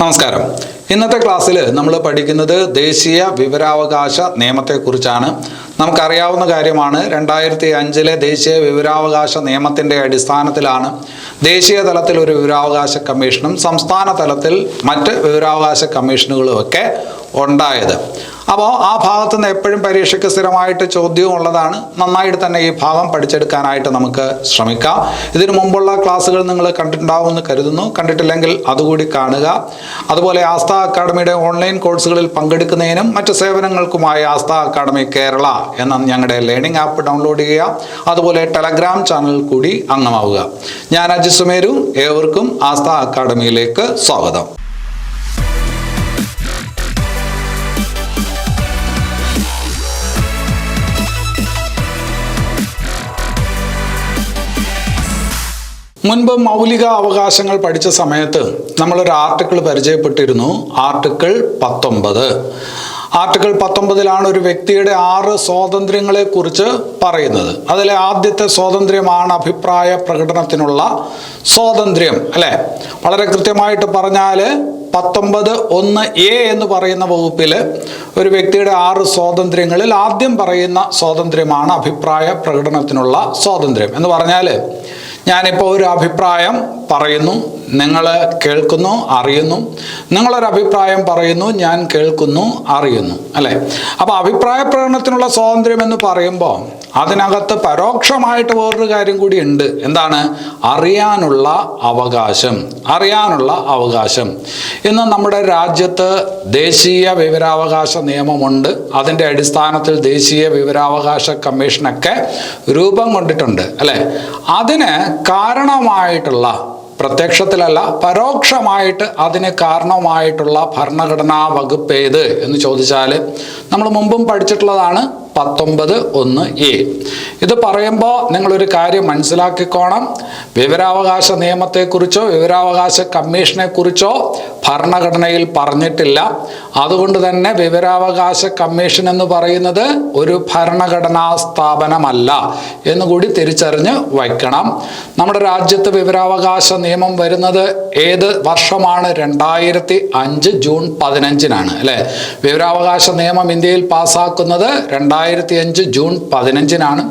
നമസ്കാരം. ഇന്നത്തെ ക്ലാസ്സിൽ നമ്മൾ പഠിക്കുന്നത് ദേശീയ വിവരാവകാശ നിയമത്തെക്കുറിച്ചാണ്. നമുക്കറിയാവുന്ന കാര്യമാണ്, 2005 ദേശീയ വിവരാവകാശ നിയമത്തിൻ്റെ അടിസ്ഥാനത്തിലാണ് ദേശീയ തലത്തിൽ ഒരു വിവരാവകാശ കമ്മീഷനും സംസ്ഥാന തലത്തിൽ മറ്റ് വിവരാവകാശ കമ്മീഷനുകളുമൊക്കെ ഉണ്ടായത്. അപ്പോൾ ആ ഭാഗത്തു നിന്ന് എപ്പോഴും പരീക്ഷയ്ക്ക് സ്ഥിരമായിട്ട് ചോദ്യവും ഉള്ളതാണ്. നന്നായിട്ട് തന്നെ ഈ ഭാഗം പഠിച്ചെടുക്കാനായിട്ട് നമുക്ക് ശ്രമിക്കാം. ഇതിനു മുമ്പുള്ള ക്ലാസ്സുകൾ നിങ്ങൾ കണ്ടിട്ടുണ്ടാവുമെന്ന് കരുതുന്നു. കണ്ടിട്ടില്ലെങ്കിൽ അതുകൂടി കാണുക. അതുപോലെ ആസ്ഥ അക്കാഡമിയുടെ ഓൺലൈൻ കോഴ്സുകളിൽ പങ്കെടുക്കുന്നതിനും മറ്റ് സേവനങ്ങൾക്കുമായി ആസ്ഥ അക്കാഡമി കേരള എന്ന ഞങ്ങളുടെ ലേണിംഗ് ആപ്പ് ഡൗൺലോഡ് ചെയ്യുക. അതുപോലെ ടെലഗ്രാം ചാനൽ കൂടി അംഗമാവുക. ഞാൻ അജിത് സുമേരു. ഏവർക്കും ആസ്ഥ അക്കാഡമിയിലേക്ക് സ്വാഗതം. മുൻപ് മൗലിക അവകാശങ്ങൾ പഠിച്ച സമയത്ത് നമ്മളൊരു ആർട്ടിക്കിൾ പരിചയപ്പെട്ടിരുന്നു. ആർട്ടിക്കിൾ 19. ആർട്ടിക്കിൾ 19 ഒരു വ്യക്തിയുടെ 6 സ്വാതന്ത്ര്യങ്ങളെ കുറിച്ച് പറയുന്നത്. അതിലെ ആദ്യത്തെ സ്വാതന്ത്ര്യമാണ് അഭിപ്രായ പ്രകടനത്തിനുള്ള സ്വാതന്ത്ര്യം, അല്ലെ? വളരെ കൃത്യമായിട്ട് പറഞ്ഞാൽ 19(1)(a) എന്ന് പറയുന്ന വകുപ്പിൽ ഒരു വ്യക്തിയുടെ 6 സ്വാതന്ത്ര്യങ്ങളിൽ ആദ്യം പറയുന്ന സ്വാതന്ത്ര്യമാണ് അഭിപ്രായ പ്രകടനത്തിനുള്ള സ്വാതന്ത്ര്യം. എന്ന് പറഞ്ഞാൽ, ഞാനിപ്പോൾ ഒരു അഭിപ്രായം പറയുന്നു, നിങ്ങൾ കേൾക്കുന്നു, അറിയുന്നു. നിങ്ങളൊരു അഭിപ്രായം പറയുന്നു, ഞാൻ കേൾക്കുന്നു, അറിയുന്നു, അല്ലേ? അപ്പോൾ അഭിപ്രായ പ്രകടനത്തിനുള്ള സ്വാതന്ത്ര്യം എന്ന് പറയുമ്പോൾ അതിനകത്ത് പരോക്ഷമായിട്ട് വേറൊരു കാര്യം കൂടി ഉണ്ട്. എന്താണ്? അറിയാനുള്ള അവകാശം. അറിയാനുള്ള അവകാശം. ഇന്ന് നമ്മുടെ രാജ്യത്ത് ദേശീയ വിവരാവകാശ നിയമമുണ്ട്. അതിൻ്റെ അടിസ്ഥാനത്തിൽ ദേശീയ വിവരാവകാശ കമ്മീഷനൊക്കെ രൂപം കൊണ്ടിട്ടുണ്ട്, അല്ലേ? അതിന് കാരണമായിട്ടുള്ള, പ്രത്യക്ഷത്തിലല്ല പരോക്ഷമായിട്ട് അതിന് കാരണമായിട്ടുള്ള ഭരണഘടനാ വകുപ്പ് ഏത് എന്ന് ചോദിച്ചാൽ നമ്മൾ മുമ്പും പഠിച്ചിട്ടുള്ളതാണ് 19(1)(a). ഇത് പറയുമ്പോൾ നിങ്ങളൊരു കാര്യം മനസ്സിലാക്കിക്കോണം. വിവരാവകാശ നിയമത്തെക്കുറിച്ചോ വിവരാവകാശ കമ്മീഷനെ കുറിച്ചോ ഭരണഘടനയിൽ പറഞ്ഞിട്ടില്ല. അതുകൊണ്ട് തന്നെ വിവരാവകാശ കമ്മീഷൻ എന്ന് പറയുന്നത് ഒരു ഭരണഘടനാ സ്ഥാപനമല്ല എന്നുകൂടി തിരിച്ചറിഞ്ഞ് വയ്ക്കണം. നമ്മുടെ രാജ്യത്ത് വിവരാവകാശ നിയമം വരുന്നത് ഏത് വർഷമാണ്? 2005 ജൂൺ 15 അല്ലേ? വിവരാവകാശ നിയമം ഇന്ത്യയിൽ പാസ്സാക്കുന്നത് 2005 ജൂൺ 15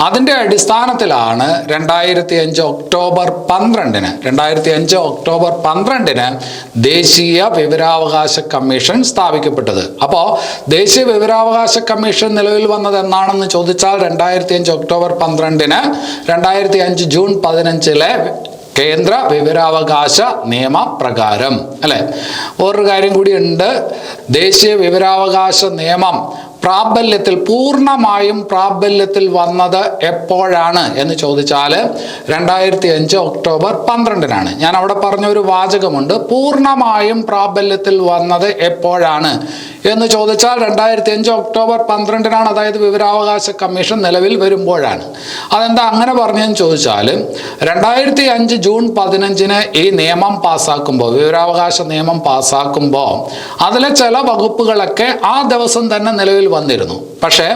അതിൻ്റെ അടിസ്ഥാനത്തിലാണ് 2005 ഒക്ടോബർ 12 ദേശീയ വിവരാവകാശ കമ്മീഷൻ സ്ഥാപിക്കപ്പെട്ടത്. അപ്പോൾ ദേശീയ വിവരാവകാശ കമ്മീഷൻ നിലവിൽ വന്നത് എന്നാണെന്ന് ചോദിച്ചാൽ 2005 ഒക്ടോബർ 12 2005 ജൂൺ 15 കേന്ദ്ര വിവരാവകാശ നിയമപ്രകാരം, അല്ലെ? വേറൊരു കാര്യം കൂടിയുണ്ട്. ദേശീയ വിവരാവകാശ നിയമം പൂർണ്ണമായും പ്രാബല്യത്തിൽ വന്നത് എപ്പോഴാണ് എന്ന് ചോദിച്ചാൽ 2005 ഒക്ടോബർ 12 ഞാൻ അവിടെ പറഞ്ഞ ഒരു വാചകമുണ്ട്. പൂർണ്ണമായും പ്രാബല്യത്തിൽ വന്നത് എപ്പോഴാണ് എന്ന് ചോദിച്ചാൽ 2005 ഒക്ടോബർ 12 അതായത് വിവരാവകാശ കമ്മീഷൻ നിലവിൽ വരുമ്പോഴാണ്. അതെന്താ അങ്ങനെ പറഞ്ഞതെന്ന് ചോദിച്ചാൽ 2005 ജൂൺ 15 ഈ നിയമം പാസ്സാക്കുമ്പോൾ, വിവരാവകാശ നിയമം പാസ്സാക്കുമ്പോൾ അതിലെ ചില വകുപ്പുകളൊക്കെ ആ ദിവസം തന്നെ നിലവിൽ വന്നിരുന്നു. പക്ഷേ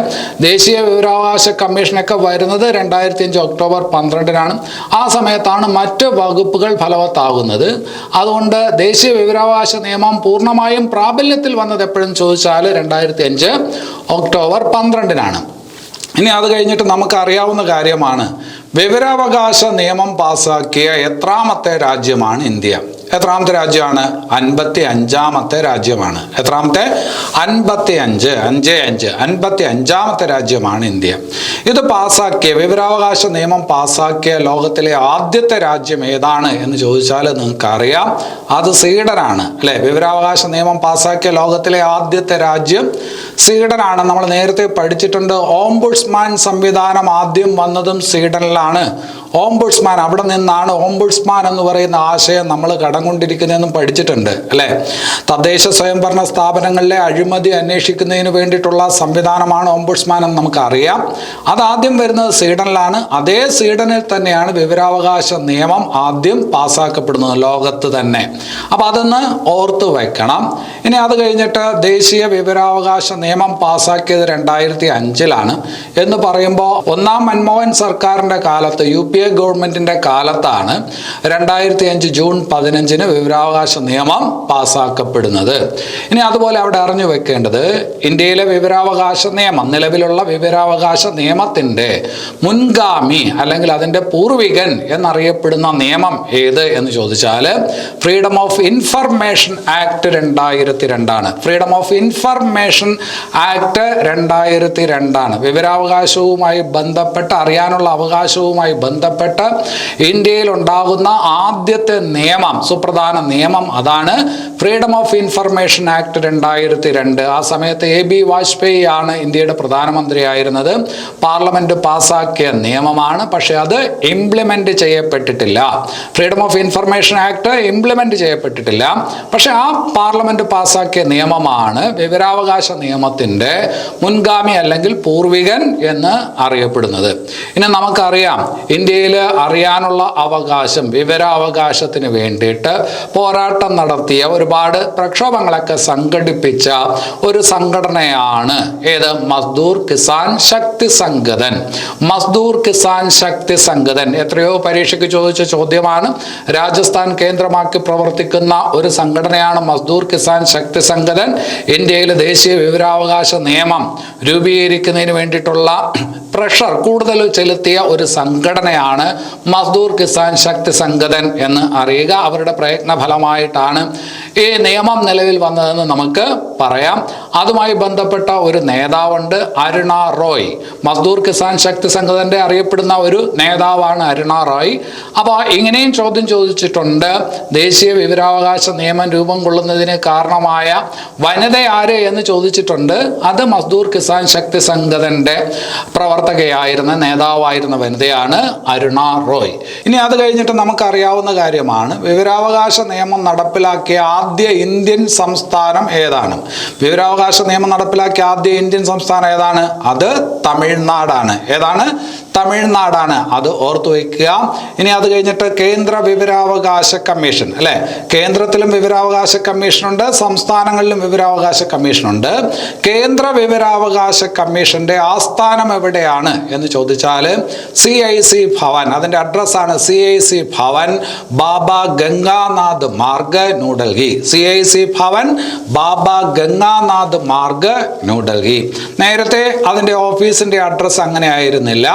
ദേശീയ വിവരാവകാശ കമ്മീഷനൊക്കെ വരുന്നത് 2005 ഒക്ടോബർ 12 ആ സമയത്താണ് മറ്റ് വകുപ്പുകൾ ഫലവത്താകുന്നത്. അതുകൊണ്ട് ദേശീയ വിവരാവകാശ നിയമം പൂർണ്ണമായും പ്രാബല്യത്തിൽ വന്നത് എപ്പോഴും ചോദിച്ചാൽ 2005 ഒക്ടോബർ 12 ഇനി അത് കഴിഞ്ഞിട്ട് നമുക്കറിയാവുന്ന കാര്യമാണ്, വിവരാവകാശ നിയമം പാസ്സാക്കിയ എത്രാമത്തെ രാജ്യമാണ് ഇന്ത്യ? എത്രാമത്തെ രാജ്യമാണ്? 55ാമത്തെ രാജ്യമാണ്. എത്രാമത്തെ? 55ാമത്തെ രാജ്യമാണ് ഇന്ത്യ. ഇത് പാസ്സാക്കിയ, വിവരാവകാശ നിയമം പാസ്സാക്കിയ ലോകത്തിലെ ആദ്യത്തെ രാജ്യം ഏതാണ് എന്ന് ചോദിച്ചാൽ നിങ്ങൾക്കറിയാം, അത് സ്വീഡനാണ്, അല്ലെ? വിവരാവകാശ നിയമം പാസ്സാക്കിയ ലോകത്തിലെ ആദ്യത്തെ രാജ്യം സ്വീഡനാണ്. നമ്മൾ നേരത്തെ പഠിച്ചിട്ടുണ്ട്. ഓംബുഡ്സ്മാൻ സംവിധാനം ആദ്യം വന്നതും സ്വീഡനിലാണ്. ഓംബുഡ്സ്മാൻ, അവിടെ നിന്നാണ് ഓംബുഡ്സ്മാൻ എന്ന് പറയുന്ന ആശയം നമ്മൾ കടം കൊണ്ടിരിക്കുന്നതെന്നും പഠിച്ചിട്ടുണ്ട്, അല്ലേ? തദ്ദേശ സ്വയംഭരണ സ്ഥാപനങ്ങളിലെ അഴിമതി അന്വേഷിക്കുന്നതിന് വേണ്ടിയിട്ടുള്ള സംവിധാനമാണ് ഓംബുഡ്സ്മാൻ എന്ന് നമുക്കറിയാം. അതാദ്യം വരുന്നത് സ്വീഡനിലാണ്. അതേ സ്വീഡനിൽ തന്നെയാണ് വിവരാവകാശ നിയമം ആദ്യം പാസ്സാക്കപ്പെടുന്നത് ലോകത്ത് തന്നെ. അപ്പം അതൊന്ന് ഓർത്ത് വയ്ക്കണം. ഇനി അത് കഴിഞ്ഞിട്ട് ദേശീയ വിവരാവകാശ നിയമം പാസ്സാക്കിയത് 2005 എന്ന് പറയുമ്പോൾ ഒന്നാം മൻമോഹൻ സർക്കാരിൻ്റെ കാലത്ത് UPA ഗവൺമെൻറ്റിൻ്റെ കാലത്താണ് 2005 ജൂൺ 15 വിവരാവകാശ നിയമം പാസ്സാക്കപ്പെടുന്നത്. ഇനി അതുപോലെ അവിടെ അറിഞ്ഞു വെക്കേണ്ടത് ഇന്ത്യയിലെ വിവരാവകാശ നിയമം, നിലവിലുള്ള വിവരാവകാശ നിയമത്തിൻ്റെ മുൻഗാമി അല്ലെങ്കിൽ അതിൻ്റെ പൂർവികൻ എന്നറിയപ്പെടുന്ന നിയമം ഏത് എന്ന് ചോദിച്ചാൽ freedom of information act 2002 freedom of information act 2002 വിവരാവകാശവുമായി ബന്ധപ്പെട്ട്, അറിയാനുള്ള അവകാശവുമായി ബന്ധപ്പെട്ട് ഇന്ത്യയിൽ ഉണ്ടാകുന്ന ആദ്യത്തെ നിയമം, സുപ്രധാന നിയമം അതാണ് ഫ്രീഡം ഓഫ് ഇൻഫർമേഷൻ ആക്ട് 2002. ആ സമയത്ത് AB വാജ്പേയി ആണ് ഇന്ത്യയുടെ പ്രധാനമന്ത്രിയായിരുന്നത്. പാർലമെന്റ് പാസ്സാക്കിയ നിയമമാണ്, പക്ഷെ അത് ഇംപ്ലിമെന്റ് ചെയ്യപ്പെട്ടിട്ടില്ല. Freedom of information act implement ചെയ്യപ്പെട്ടിട്ടില്ല, പക്ഷെ ആ പാർലമെന്റ് പാസ്സാക്കിയ നിയമമാണ് വിവരാവകാശ നിയമത്തിന്റെ മുൻഗാമി അല്ലെങ്കിൽ പൂർവികൻ എന്ന് അറിയപ്പെടുന്നത്. ഇനി നമുക്കറിയാം, ഇന്ത്യയിൽ അറിയാനുള്ള അവകാശം, വിവരാവകാശത്തിന് വേണ്ടിയിട്ട് പോരാട്ടം നടത്തിയ, ഒരുപാട് പ്രക്ഷോഭങ്ങളൊക്കെ സംഘടിപ്പിച്ച ഒരു സംഘടനയാണ് ഏത്? മസ്ദൂർ കിസാൻ ശക്തി സംഘടൻ. മസ്ദൂർ കിസാൻ ശക്തി സംഘടൻ എത്രയോ പരീക്ഷയ്ക്ക് ചോദിച്ച ചോദ്യമാണ്. രാജസ്ഥാൻ കേന്ദ്രമാക്കി പ്രവർത്തിക്കുന്ന ഒരു സംഘടനയാണ് മസ്ദൂർ കിസാൻ ശക്തി സംഘടൻ. ഇന്ത്യയിൽ ദേശീയ വിവരാവകാശ നിയമം രൂപീകരിക്കുന്നതിന് വേണ്ടിയിട്ടുള്ള പ്രഷർ കൂടുതൽ ചെലുത്തിയ ഒരു സംഘടനയാണ് മസ്ദൂർ കിസാൻ ശക്തി സംഘടൻ എന്ന് അറിയുക. അവരുടെ പ്രയത്ന ഫലമായിട്ടാണ് ഈ നിയമം നിലവിൽ വന്നതെന്ന് നമുക്ക് പറയാം. അതുമായി ബന്ധപ്പെട്ട ഒരു നേതാവുണ്ട്, അരുണ റോയ്. മസ്ദൂർ കിസാൻ ശക്തി സംഘടനയുടെ അറിയപ്പെടുന്ന ഒരു നേതാവാണ് അരുണ റോയ്. അപ്പോൾ ഇങ്ങനെയും ചോദ്യം ചോദിച്ചിട്ടുണ്ട്, ദേശീയ വിവരാവകാശ നിയമം രൂപം കൊള്ളുന്നതിന് കാരണമായ വനിത ആര് എന്ന് ചോദിച്ചിട്ടുണ്ട്. അത് മസ്ദൂർ കിസാൻ ശക്തി സംഘടനയുടെ പ്രവർത്തകയായിരുന്ന, നേതാവായിരുന്ന വനിതയാണ് അരുണ റോയ്. ഇനി അത് കഴിഞ്ഞിട്ട് നമുക്കറിയാവുന്ന കാര്യമാണ്, വിവരാവകാശ നിയമം നടപ്പിലാക്കിയ ആദ്യ ഇന്ത്യൻ സംസ്ഥാനം ഏതാണ്? വിവരാവകാശ നിയമം നടപ്പിലാക്കിയ ആദ്യ ഇന്ത്യൻ സംസ്ഥാനം ഏതാണ്? അത് തമിഴ്നാടാണ്. ഏതാണ്? തമിഴ്നാടാണ്. അത് ഓർത്തു വയ്ക്കുക. ഇനി അത് കഴിഞ്ഞിട്ട് കേന്ദ്ര വിവരാവകാശ കമ്മീഷൻ, അല്ലെ? കേന്ദ്രത്തിലും വിവരാവകാശ കമ്മീഷനുണ്ട്, സംസ്ഥാനങ്ങളിലും വിവരാവകാശ കമ്മീഷനുണ്ട്. കേന്ദ്ര വിവരാവകാശ കമ്മീഷന്റെ ആസ്ഥാനം എവിടെയാണ് എന്ന് ചോദിച്ചാൽ CIC ഭവൻ. അതിന്റെ അഡ്രസ്സാണ് CIC ഭവൻ, ബാബ ഗംഗാനാഥ് മാർഗ്, ന്യൂഡൽഹി. CIC ഭവൻ, ബാബ ഗംഗാനാഥ് മാർഗ്, ന്യൂഡൽഹി. നേരത്തെ അതിന്റെ ഓഫീസിന്റെ അഡ്രസ്സ് അങ്ങനെ ആയിരുന്നില്ല,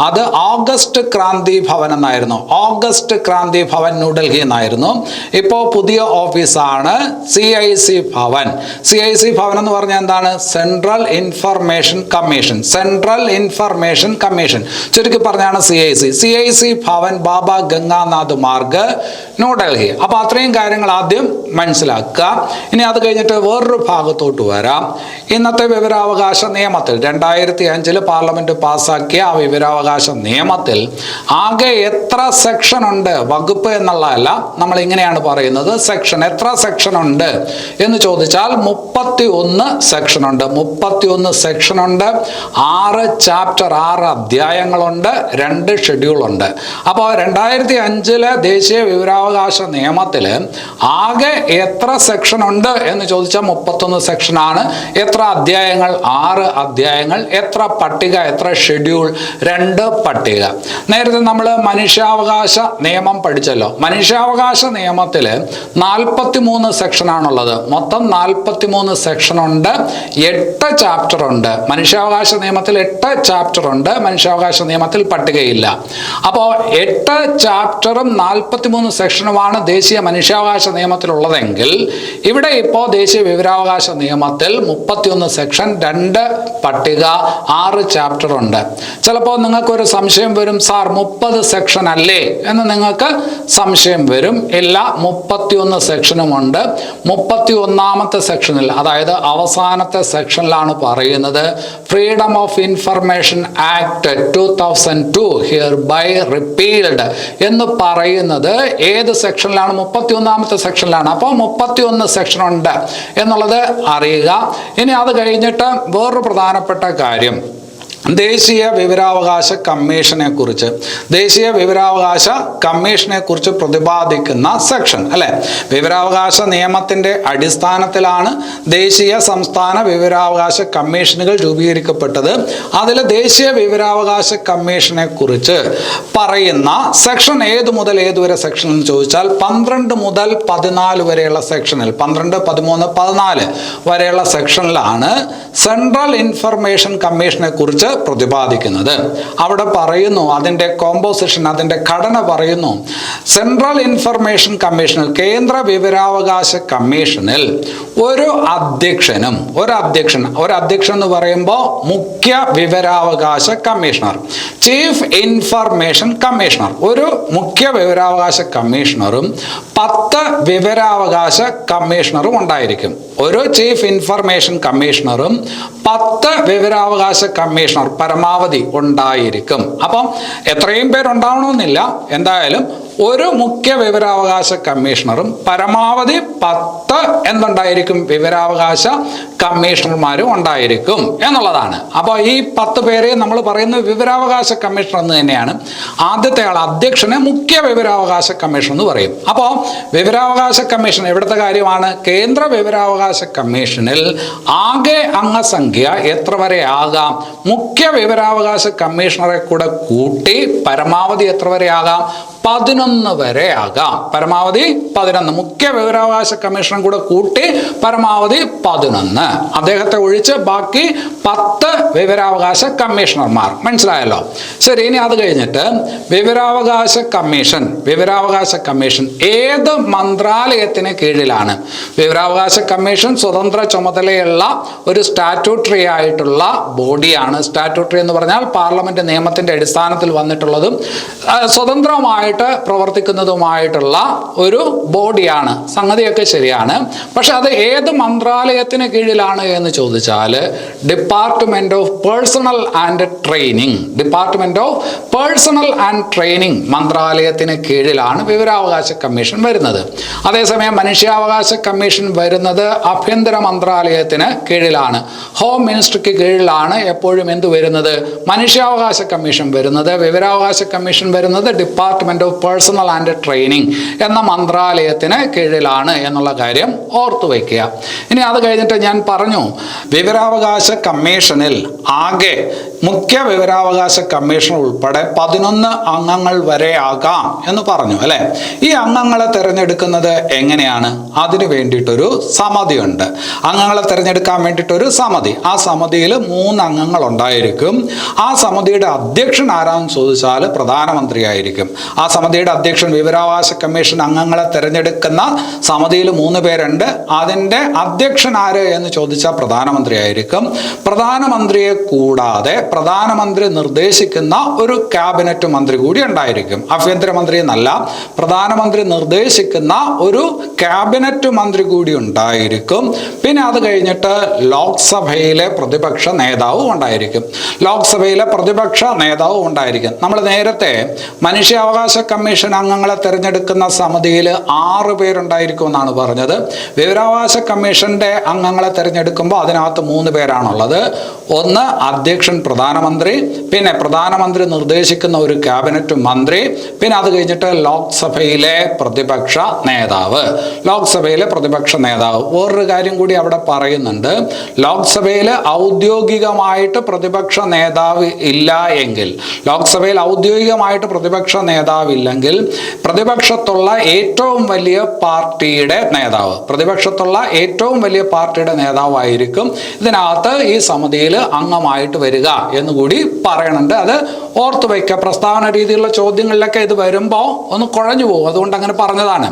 അത് ഓഗസ്റ്റ് ക്രാന്തി ഭവൻ എന്നായിരുന്നു. ഓഗസ്റ്റ് ക്രാന്തി ഭവൻ, ന്യൂഡൽഹി എന്നായിരുന്നു. ഇപ്പോൾ പുതിയ ഓഫീസാണ് CIC ഭവൻ. CIC ഭവൻ എന്ന് പറഞ്ഞാൽ എന്താണ്? Central information commission. Central information commission ചുരുക്കി പറഞ്ഞാണ് CIC ഭവൻ, ബാബ ഗംഗാനാഥ് മാർഗ്, ന്യൂഡൽഹി. അപ്പൊ അത്രയും കാര്യങ്ങൾ ആദ്യം മനസ്സിലാക്കുക. ഇനി അത് കഴിഞ്ഞിട്ട് വേറൊരു ഭാഗത്തോട്ട് വരാം. ഇന്നത്തെ വിവരാവകാശ നിയമത്തിൽ 2005 പാർലമെന്റ് പാസ്സാക്കിയ ആ വിവരാവകാശ നിയമത്തിൽ ആകെ എത്ര സെക്ഷൻ ഉണ്ട്? വകുപ്പ് എന്നുള്ളതല്ല, നമ്മൾ ഇങ്ങനെയാണ് പറയുന്നത്, സെക്ഷൻ. എത്ര സെക്ഷൻ ഉണ്ട് എന്ന് ചോദിച്ചാൽ 31 സെക്ഷൻ ഉണ്ട്. 31 സെക്ഷൻ ഉണ്ട്, 6 ചാപ്റ്റർ, 6 അധ്യായങ്ങളുണ്ട്, 2 ഷെഡ്യൂൾ ഉണ്ട്. അപ്പോൾ 2005 ദേശീയ വിവരാവകാശ നിയമത്തിൽ ആകെ എത്ര സെക്ഷൻ ഉണ്ട് എന്ന് ചോദിച്ചാൽ 31 സെക്ഷനാണ്. എത്ര അധ്യായങ്ങൾ? 6 അധ്യായങ്ങൾ. എത്ര പട്ടിക? എത്ര ഷെഡ്യൂൾ? 2 പട്ടിക. നേരത്തെ നമ്മൾ മനുഷ്യാവകാശ നിയമം പഠിച്ചല്ലോ. മനുഷ്യാവകാശ നിയമത്തിൽ 43 സെക്ഷനാണുള്ളത്. മൊത്തം 43 സെക്ഷൻ ഉണ്ട്, 8 ചാപ്റ്റർ ഉണ്ട്. മനുഷ്യാവകാശ നിയമത്തിൽ 8 ചാപ്റ്റർ ഉണ്ട്, മനുഷ്യാവകാശ നിയമത്തിൽ പട്ടികയില്ല. അപ്പോൾ 8 ചാപ്റ്ററും 43 സെക്ഷനുമാണ് ദേശീയ മനുഷ്യാവകാശ നിയമത്തിലുള്ളതെങ്കിൽ ഇവിടെ ഇപ്പോൾ ദേശീയ വിവരാവകാശ നിയമത്തിൽ 31 സെക്ഷൻ, 2 പട്ടിക, 6 ചാപ്റ്റർ ഉണ്ട്. ചിലപ്പോൾ നിങ്ങൾക്കൊരു സംശയം വരും, സാർ 30 സെക്ഷൻ അല്ലേ എന്ന് നിങ്ങൾക്ക് സംശയം വരും. ഇല്ല, 31 സെക്ഷനുമുണ്ട്. 31ാമത്തെ സെക്ഷനിൽ, അതായത് അവസാനത്തെ സെക്ഷനിലാണ് പറയുന്നത് freedom of information act 2002 hereby repealed എന്ന് പറയുന്നത് ഏത് സെക്ഷനിലാണ്? 31ാമത്തെ സെക്ഷനിലാണ്. അപ്പോൾ 31 സെക്ഷൻ ഉണ്ട് എന്നുള്ളത് അറിയുക. ഇനി അത് കഴിഞ്ഞിട്ട് വേറൊരു പ്രധാനപ്പെട്ട കാര്യം, ദേശീയ വിവരാവകാശ കമ്മീഷനെ കുറിച്ച് പ്രതിപാദിക്കുന്ന സെക്ഷൻ അല്ലെ. വിവരാവകാശ നിയമത്തിന്റെ അടിസ്ഥാനത്തിലാണ് ദേശീയ സംസ്ഥാന വിവരാവകാശ കമ്മീഷനുകൾ രൂപീകരിക്കപ്പെട്ടത്. അതിൽ ദേശീയ വിവരാവകാശ കമ്മീഷനെ കുറിച്ച് പറയുന്ന സെക്ഷൻ ഏത് മുതൽ ഏതുവരെ സെക്ഷൻ എന്ന് ചോദിച്ചാൽ 12 മുതൽ 14 വരെയുള്ള സെക്ഷനിൽ 12, 13, 14 വരെയുള്ള സെക്ഷനിലാണ് സെൻട്രൽ ഇൻഫർമേഷൻ കമ്മീഷനെ കുറിച്ച് പ്രതിപാദിക്കുന്നത്. അവിടെ പറയുന്നു, അതിൻ്റെ കോമ്പോസിഷൻ, അതിൻ്റെ ഘടന പറയുന്നു. സെൻട്രൽ ഇൻഫർമേഷൻ കമ്മീഷനിൽ, കേന്ദ്ര വിവരാവകാശ കമ്മീഷനിൽ ഒരു അധ്യക്ഷൻ എന്ന് പറയുമ്പോൾ മുഖ്യ വിവരാവകാശ കമ്മീഷണർ, ചീഫ് ഇൻഫർമേഷൻ കമ്മീഷണർ, ഒരു മുഖ്യ വിവരാവകാശ കമ്മീഷണറും 10 വിവരാവകാശ കമ്മീഷണറും ഉണ്ടായിരിക്കും. ഒരു ചീഫ് ഇൻഫർമേഷൻ കമ്മീഷണറും 10 വിവരാവകാശ കമ്മീഷണർ പരമാവധി ഉണ്ടായിരിക്കും. അപ്പം എത്രയും പേരുണ്ടാവണമെന്നില്ല, എന്തായാലും ഒരു മുഖ്യ വിവരാവകാശ കമ്മീഷണറും പരമാവധി 10 എന്തുണ്ടായിരിക്കും, വിവരാവകാശ കമ്മീഷണർമാരും ഉണ്ടായിരിക്കും എന്നുള്ളതാണ്. അപ്പോൾ ഈ 10 പേരെ നമ്മൾ പറയുന്നത് വിവരാവകാശ കമ്മീഷണർ എന്ന് തന്നെയാണ്. ആദ്യത്തെ ആൾ, അധ്യക്ഷനെ മുഖ്യ വിവരാവകാശ കമ്മീഷൻ എന്ന് പറയും. അപ്പോൾ വിവരാവകാശ കമ്മീഷൻ എവിടുത്തെ കാര്യമാണ്? കേന്ദ്ര വിവരാവകാശ കമ്മീഷനിൽ ആകെ അംഗസംഖ്യ എത്ര വരെ ആകാം? മുഖ്യ വിവരാവകാശ കമ്മീഷണറെ കൂടെ കൂട്ടി പരമാവധി എത്ര വരെ ആകാം? 11 വരെ ആകാം. പരമാവധി 11. മുഖ്യ വിവരാവകാശ കമ്മീഷനും കൂടെ കൂട്ടി പരമാവധി 11. അദ്ദേഹത്തെ ഒഴിച്ച് ബാക്കി 10 വിവരാവകാശ കമ്മീഷണർമാർ. മനസ്സിലായല്ലോ? ശരി, ഇനി അത് കഴിഞ്ഞിട്ട് വിവരാവകാശ കമ്മീഷൻ ഏത് മന്ത്രാലയത്തിന് കീഴിലാണ്? വിവരാവകാശ കമ്മീഷൻ സ്വതന്ത്ര ചുമതലയുള്ള ഒരു സ്റ്റാറ്റ്യൂട്ടറി ആയിട്ടുള്ള ബോഡിയാണ്. സ്റ്റാറ്റ്യൂട്ടറി എന്ന് പറഞ്ഞാൽ പാർലമെന്റ് നിയമത്തിന്റെ അടിസ്ഥാനത്തിൽ വന്നിട്ടുള്ളതും സ്വതന്ത്രമായിട്ട് പ്രവർത്തിക്കുന്നതുമായിട്ടുള്ള ഒരു ബോഡിയാണ്. സംഗതിയൊക്കെ ശരിയാണ്. പക്ഷെ അത് ഏത് മന്ത്രാലയത്തിന് കീഴിലാണ് എന്ന് ചോദിച്ചാൽ department of personal and training മന്ത്രാലയത്തിന് കീഴിലാണ് വിവരാവകാശ കമ്മീഷൻ വരുന്നത്. അതേസമയം മനുഷ്യാവകാശ കമ്മീഷൻ വരുന്നത് ആഭ്യന്തര മന്ത്രാലയത്തിന് കീഴിലാണ്. ഹോം മിനിസ്റ്റർക്ക് കീഴിലാണ് എപ്പോഴും എന്ത് വരുന്നത്? മനുഷ്യാവകാശ കമ്മീഷൻ വരുന്നത്. വിവരാവകാശ കമ്മീഷൻ വരുന്നത് department of personal and training എന്ന മന്ത്രാലയത്തിന് കീഴിലാണ് എന്നുള്ള കാര്യം ഓർത്തു വയ്ക്കുക. ഇനി അത് കഴിഞ്ഞിട്ട് ഞാൻ പറഞ്ഞു, വിവരാവകാശ കമ്മീഷനിൽ ആകെ മുഖ്യ വിവരാവകാശ കമ്മീഷൻ ഉൾപ്പെടെ 11 അംഗങ്ങൾ വരെ ആകാം എന്ന് പറഞ്ഞു അല്ലെ. ഈ അംഗങ്ങളെ തിരഞ്ഞെടുക്കുന്നത് എങ്ങനെയാണ്? അതിനു വേണ്ടിയിട്ടൊരു സമിതിയുണ്ട്. അംഗങ്ങളെ തിരഞ്ഞെടുക്കാൻ വേണ്ടിയിട്ടൊരു സമിതി. ആ സമിതിയിൽ 3 അംഗങ്ങൾ ഉണ്ടായിരിക്കും. ആ സമിതിയുടെ അധ്യക്ഷൻ ആരാന്ന് ചോദിച്ചാൽ പ്രധാനമന്ത്രി ആയിരിക്കും. ആ സമിതിയുടെ അധ്യക്ഷൻ, വിവരാവകാശ കമ്മീഷൻ അംഗങ്ങളെ തിരഞ്ഞെടുക്കുന്ന സമിതിയിൽ 3 പേരുണ്ട്. അതിൻ്റെ അധ്യക്ഷൻ ആര് എന്ന് ചോദിച്ചാൽ പ്രധാനമന്ത്രി ആയിരിക്കും. പ്രധാനമന്ത്രിയെ കൂടാതെ പ്രധാനമന്ത്രി നിർദ്ദേശിക്കുന്ന ഒരു ക്യാബിനറ്റ് മന്ത്രി കൂടി ഉണ്ടായിരിക്കും. ആഭ്യന്തരമന്ത്രി എന്നല്ല, പ്രധാനമന്ത്രി നിർദ്ദേശിക്കുന്ന ഒരു ക്യാബിനറ്റ് മന്ത്രി കൂടി ഉണ്ടായിരിക്കും. പിന്നെ അത് കഴിഞ്ഞിട്ട് ലോക്സഭയിലെ പ്രതിപക്ഷ നേതാവും ഉണ്ടായിരിക്കും. നമ്മൾ നേരത്തെ മനുഷ്യാവകാശ കമ്മീഷൻ അംഗങ്ങളെ തിരഞ്ഞെടുക്കുന്ന സമിതിയിൽ 6 പേരുണ്ടായിരിക്കും എന്നാണ് പറഞ്ഞത്. വിവരാവകാശ കമ്മീഷന്റെ അംഗങ്ങളെ തിരഞ്ഞെടുക്കുമ്പോൾ അതിനകത്ത് 3 പേരാണുള്ളത്. ഒന്ന് അധ്യക്ഷൻ പ്രധാനമന്ത്രി, പിന്നെ പ്രധാനമന്ത്രി നിർദ്ദേശിക്കുന്ന ഒരു ക്യാബിനറ്റ് മന്ത്രി, പിന്നെ അത് കഴിഞ്ഞിട്ട് ലോക്സഭയിലെ പ്രതിപക്ഷ നേതാവ്. വേറൊരു കാര്യം കൂടി അവിടെ പറയുന്നുണ്ട്. ലോക്സഭയിൽ ഔദ്യോഗികമായിട്ട് പ്രതിപക്ഷ നേതാവ് ഇല്ല എങ്കിൽ, പ്രതിപക്ഷത്തുള്ള ഏറ്റവും വലിയ പാർട്ടിയുടെ നേതാവായിരിക്കും ഇതിനകത്ത് ഈ സമിതിയിൽ അംഗമായിട്ട് വരിക എന്നുകൂടി പറയുന്നുണ്ട്. അത് ഓർത്തു വയ്ക്കുക. പ്രസ്താവന രീതിയിലുള്ള ചോദ്യങ്ങളിലൊക്കെ ഇത് വരുമ്പോൾ ഒന്ന് കുഴഞ്ഞു പോകും. അതുകൊണ്ട് അങ്ങനെ പറഞ്ഞതാണ്.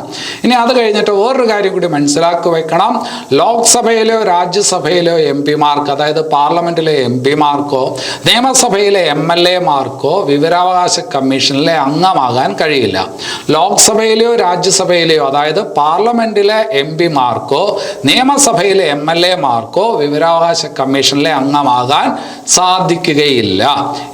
ഇനി അത് കഴിഞ്ഞിട്ട് വേറൊരു കാര്യം കൂടി മനസ്സിലാക്കി വെക്കണം. ലോക്സഭയിലോ രാജ്യസഭയിലോ MP-മാർക്ക്, അതായത് പാർലമെന്റിലെ MP-മാർക്കോ നിയമസഭയിലെ MLA-മാർക്കോ വിവരാവകാശ കമ്മീഷനിലെ അംഗമാകാൻ കഴിയില്ല. ലോക്സഭയിലെയോ രാജ്യസഭയിലെയോ, അതായത് പാർലമെന്റിലെ MP-മാർക്കോ നിയമസഭയിലെ MLA-മാർക്കോ വിവരാവകാശ കമ്മീഷനിലെ അംഗമാകാൻ സാധിക്കും. സാധിക്കുകയില്ല.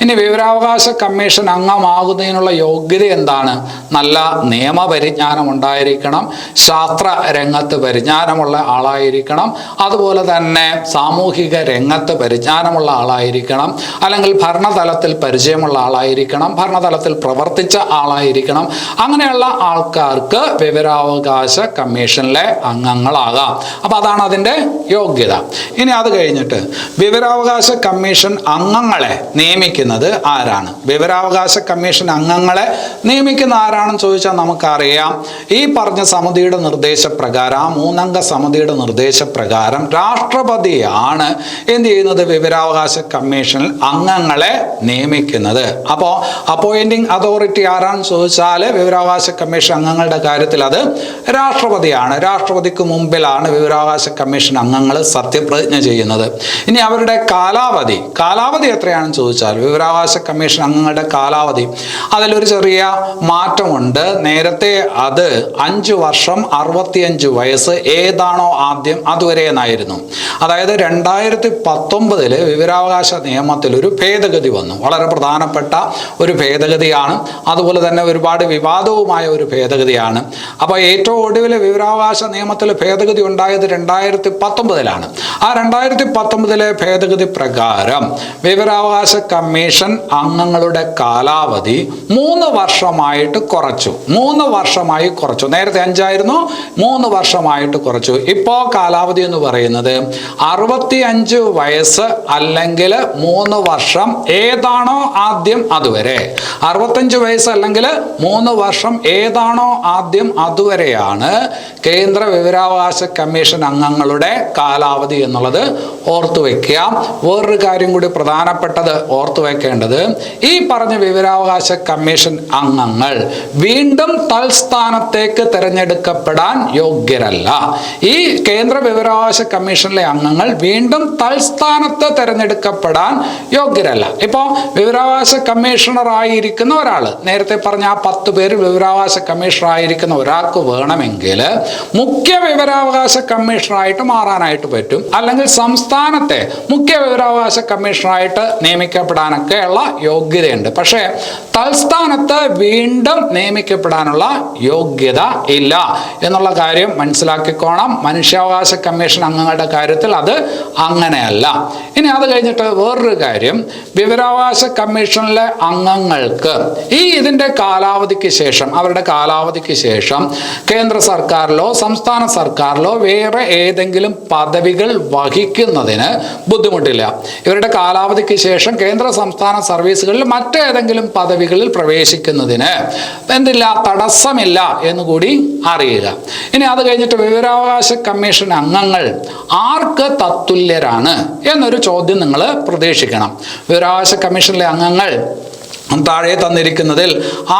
ഇനി വിവരാവകാശ കമ്മീഷൻ അംഗമാകുന്നതിനുള്ള യോഗ്യത എന്താണ്? നല്ല നിയമപരിജ്ഞാനം ഉണ്ടായിരിക്കണം, ശാസ്ത്ര രംഗത്ത് പരിജ്ഞാനമുള്ള ആളായിരിക്കണം, അതുപോലെ തന്നെ സാമൂഹിക രംഗത്ത് പരിജ്ഞാനമുള്ള ആളായിരിക്കണം, അല്ലെങ്കിൽ ഭരണതലത്തിൽ പരിചയമുള്ള ആളായിരിക്കണം, ഭരണതലത്തിൽ പ്രവർത്തിച്ച ആളായിരിക്കണം. അങ്ങനെയുള്ള ആൾക്കാർക്ക് വിവരാവകാശ കമ്മീഷനിലെ അംഗങ്ങളാകാം. അപ്പൊ അതാണ് അതിൻ്റെ യോഗ്യത. ഇനി അത് കഴിഞ്ഞിട്ട് വിവരാവകാശ കമ്മീഷൻ അംഗങ്ങളെ നിയമിക്കുന്നത് ആരാണ്? വിവരാവകാശ കമ്മീഷൻ അംഗങ്ങളെ നിയമിക്കുന്ന ആരാണെന്ന് ചോദിച്ചാൽ നമുക്കറിയാം, ഈ പറഞ്ഞ സമിതിയുടെ നിർദ്ദേശപ്രകാരം, ആ 3 അംഗ സമിതിയുടെ നിർദ്ദേശപ്രകാരം രാഷ്ട്രപതിയാണ് എന്ത് ചെയ്യുന്നത്? വിവരാവകാശ കമ്മീഷനിൽ അംഗങ്ങളെ നിയമിക്കുന്നത്. അപ്പോൾ അപ്പോയിന്റിംഗ് അതോറിറ്റി ആരാണെന്ന് ചോദിച്ചാൽ വിവരാവകാശ കമ്മീഷൻ അംഗങ്ങളുടെ കാര്യത്തിൽ അത് രാഷ്ട്രപതിയാണ്. രാഷ്ട്രപതിക്ക് മുമ്പിലാണ് വിവരാവകാശ കമ്മീഷൻ അംഗങ്ങൾ സത്യപ്രതിജ്ഞ ചെയ്യുന്നത്. ഇനി അവരുടെ കാലാവധി എത്രയാണെന്ന് ചോദിച്ചാൽ വിവരാവകാശ കമ്മീഷൻ അംഗങ്ങളുടെ കാലാവധി അതിലൊരു ചെറിയ മാറ്റമുണ്ട്. നേരത്തെ അത് 5 വർഷം 65 വയസ്സ് ഏതാണോ ആദ്യം അതുവരെ എന്നായിരുന്നു. അതായത് 2019 വിവരാവകാശ നിയമത്തിൽ ഒരു ഭേദഗതി വന്നു. വളരെ പ്രധാനപ്പെട്ട ഒരു ഭേദഗതിയാണ്. അതുപോലെ തന്നെ ഒരുപാട് വിവാദവുമായ ഒരു ഭേദഗതിയാണ്. അപ്പോൾ ഏറ്റവും ഒടുവിൽ വിവരാവകാശ നിയമത്തിൽ ഭേദഗതി ഉണ്ടായത് 2019 ആ 2019 ഭേദഗതി പ്രകാരം വിവരാവകാശ കമ്മീഷൻ അംഗങ്ങളുടെ കാലാവധി 3 വർഷമായിട്ട് കുറച്ചു. 3 വർഷമായി കുറച്ചു. നേരത്തെ 5 ആയിരുന്നു, 3 വർഷമായിട്ട് കുറച്ചു. ഇപ്പോൾ കാലാവധി എന്ന് പറയുന്നത് 65 വയസ്സ് അല്ലെങ്കിൽ 3 വർഷം ഏതാണോ ആദ്യം അതുവരെ. 65 വയസ്സ് അല്ലെങ്കിൽ 3 വർഷം ഏതാണോ ആദ്യം അതുവരെയാണ് കേന്ദ്ര വിവരാവകാശ കമ്മീഷൻ അംഗങ്ങളുടെ കാലാവധി എന്നുള്ളത് ഓർത്തു വയ്ക്കുക. വേറൊരു കാര്യം കൂടി പ്രധാനപ്പെട്ടത് ഓർത്തു വയ്ക്കേണ്ടത്, ഈ പറഞ്ഞ വിവരാവകാശ കമ്മീഷൻ അംഗങ്ങൾ വീണ്ടും തൽസ്ഥാനത്തേക്ക് തിരഞ്ഞെടുക്കപ്പെടാൻ യോഗ്യരല്ല. ഈ കേന്ദ്ര വിവരാവകാശ കമ്മീഷനിലെ അംഗങ്ങൾ വീണ്ടും തൽസ്ഥാനത്ത് തിരഞ്ഞെടുക്കപ്പെടാൻ യോഗ്യരല്ല. ഇപ്പോൾ വിവരാവകാശ കമ്മീഷണർ ആയിരിക്കുന്ന ഒരാൾ, നേരത്തെ പറഞ്ഞ ആ 10 പേര് വിവരാവകാശ കമ്മീഷണർ ആയിരിക്കുന്ന ഒരാൾക്ക് വേണമെങ്കിൽ മുഖ്യ വിവരാവകാശ കമ്മീഷണറായിട്ട് മാറാനായിട്ട് പറ്റും, അല്ലെങ്കിൽ സംസ്ഥാനത്തെ മുഖ്യ വിവരാവകാശ കമ്മീഷണറായിട്ട് നിയമിക്കപ്പെടാനൊക്കെയുള്ള യോഗ്യതയുണ്ട്. പക്ഷേ തൽസ്ഥാനത്ത് വീണ്ടും നിയമിക്കപ്പെടാനുള്ള യോഗ്യത ഇല്ല എന്നുള്ള കാര്യം മനസ്സിലാക്കിക്കോണം. മനുഷ്യാവകാശ കമ്മീഷൻ അംഗങ്ങളുടെ കാര്യത്തിൽ അത് അങ്ങനെയല്ല. ഇനി അത് കഴിഞ്ഞിട്ട് വേറൊരു കാര്യം, വിവരാവകാശ കമ്മീഷനിലെ അംഗങ്ങൾക്ക് ഇതിൻ്റെ കാലാവധിക്ക് ശേഷം, അവരുടെ കാലാവധിക്ക് ശേഷം കേന്ദ്ര സർക്കാരിലോ സംസ്ഥാന സർക്കാരിലോ വേറെ ഏതെങ്കിലും പദവികൾ വഹിക്കുന്നതിന് ബുദ്ധിമുട്ടില്ല. ഇവരുടെ കാലാവധിക്ക് ശേഷം കേന്ദ്ര സംസ്ഥാന സർവീസുകളിൽ മറ്റേതെങ്കിലും പദവികളിൽ പ്രവേശിക്കുന്നതിന് എന്തില്ല, തടസ്സമില്ല എന്നുകൂടി അറിയുക. ഇനി അത് കഴിഞ്ഞിട്ട് വിവരാവകാശ കമ്മീഷൻ അംഗങ്ങൾ ആർക്ക് തത്തുല്യരാണ് എന്നൊരു ചോദ്യം നിങ്ങൾ പ്രതീക്ഷിക്കണം. വിവരാവകാശ കമ്മീഷനിലെ അംഗങ്ങൾ താഴെ തന്നിരിക്കുന്നതിൽ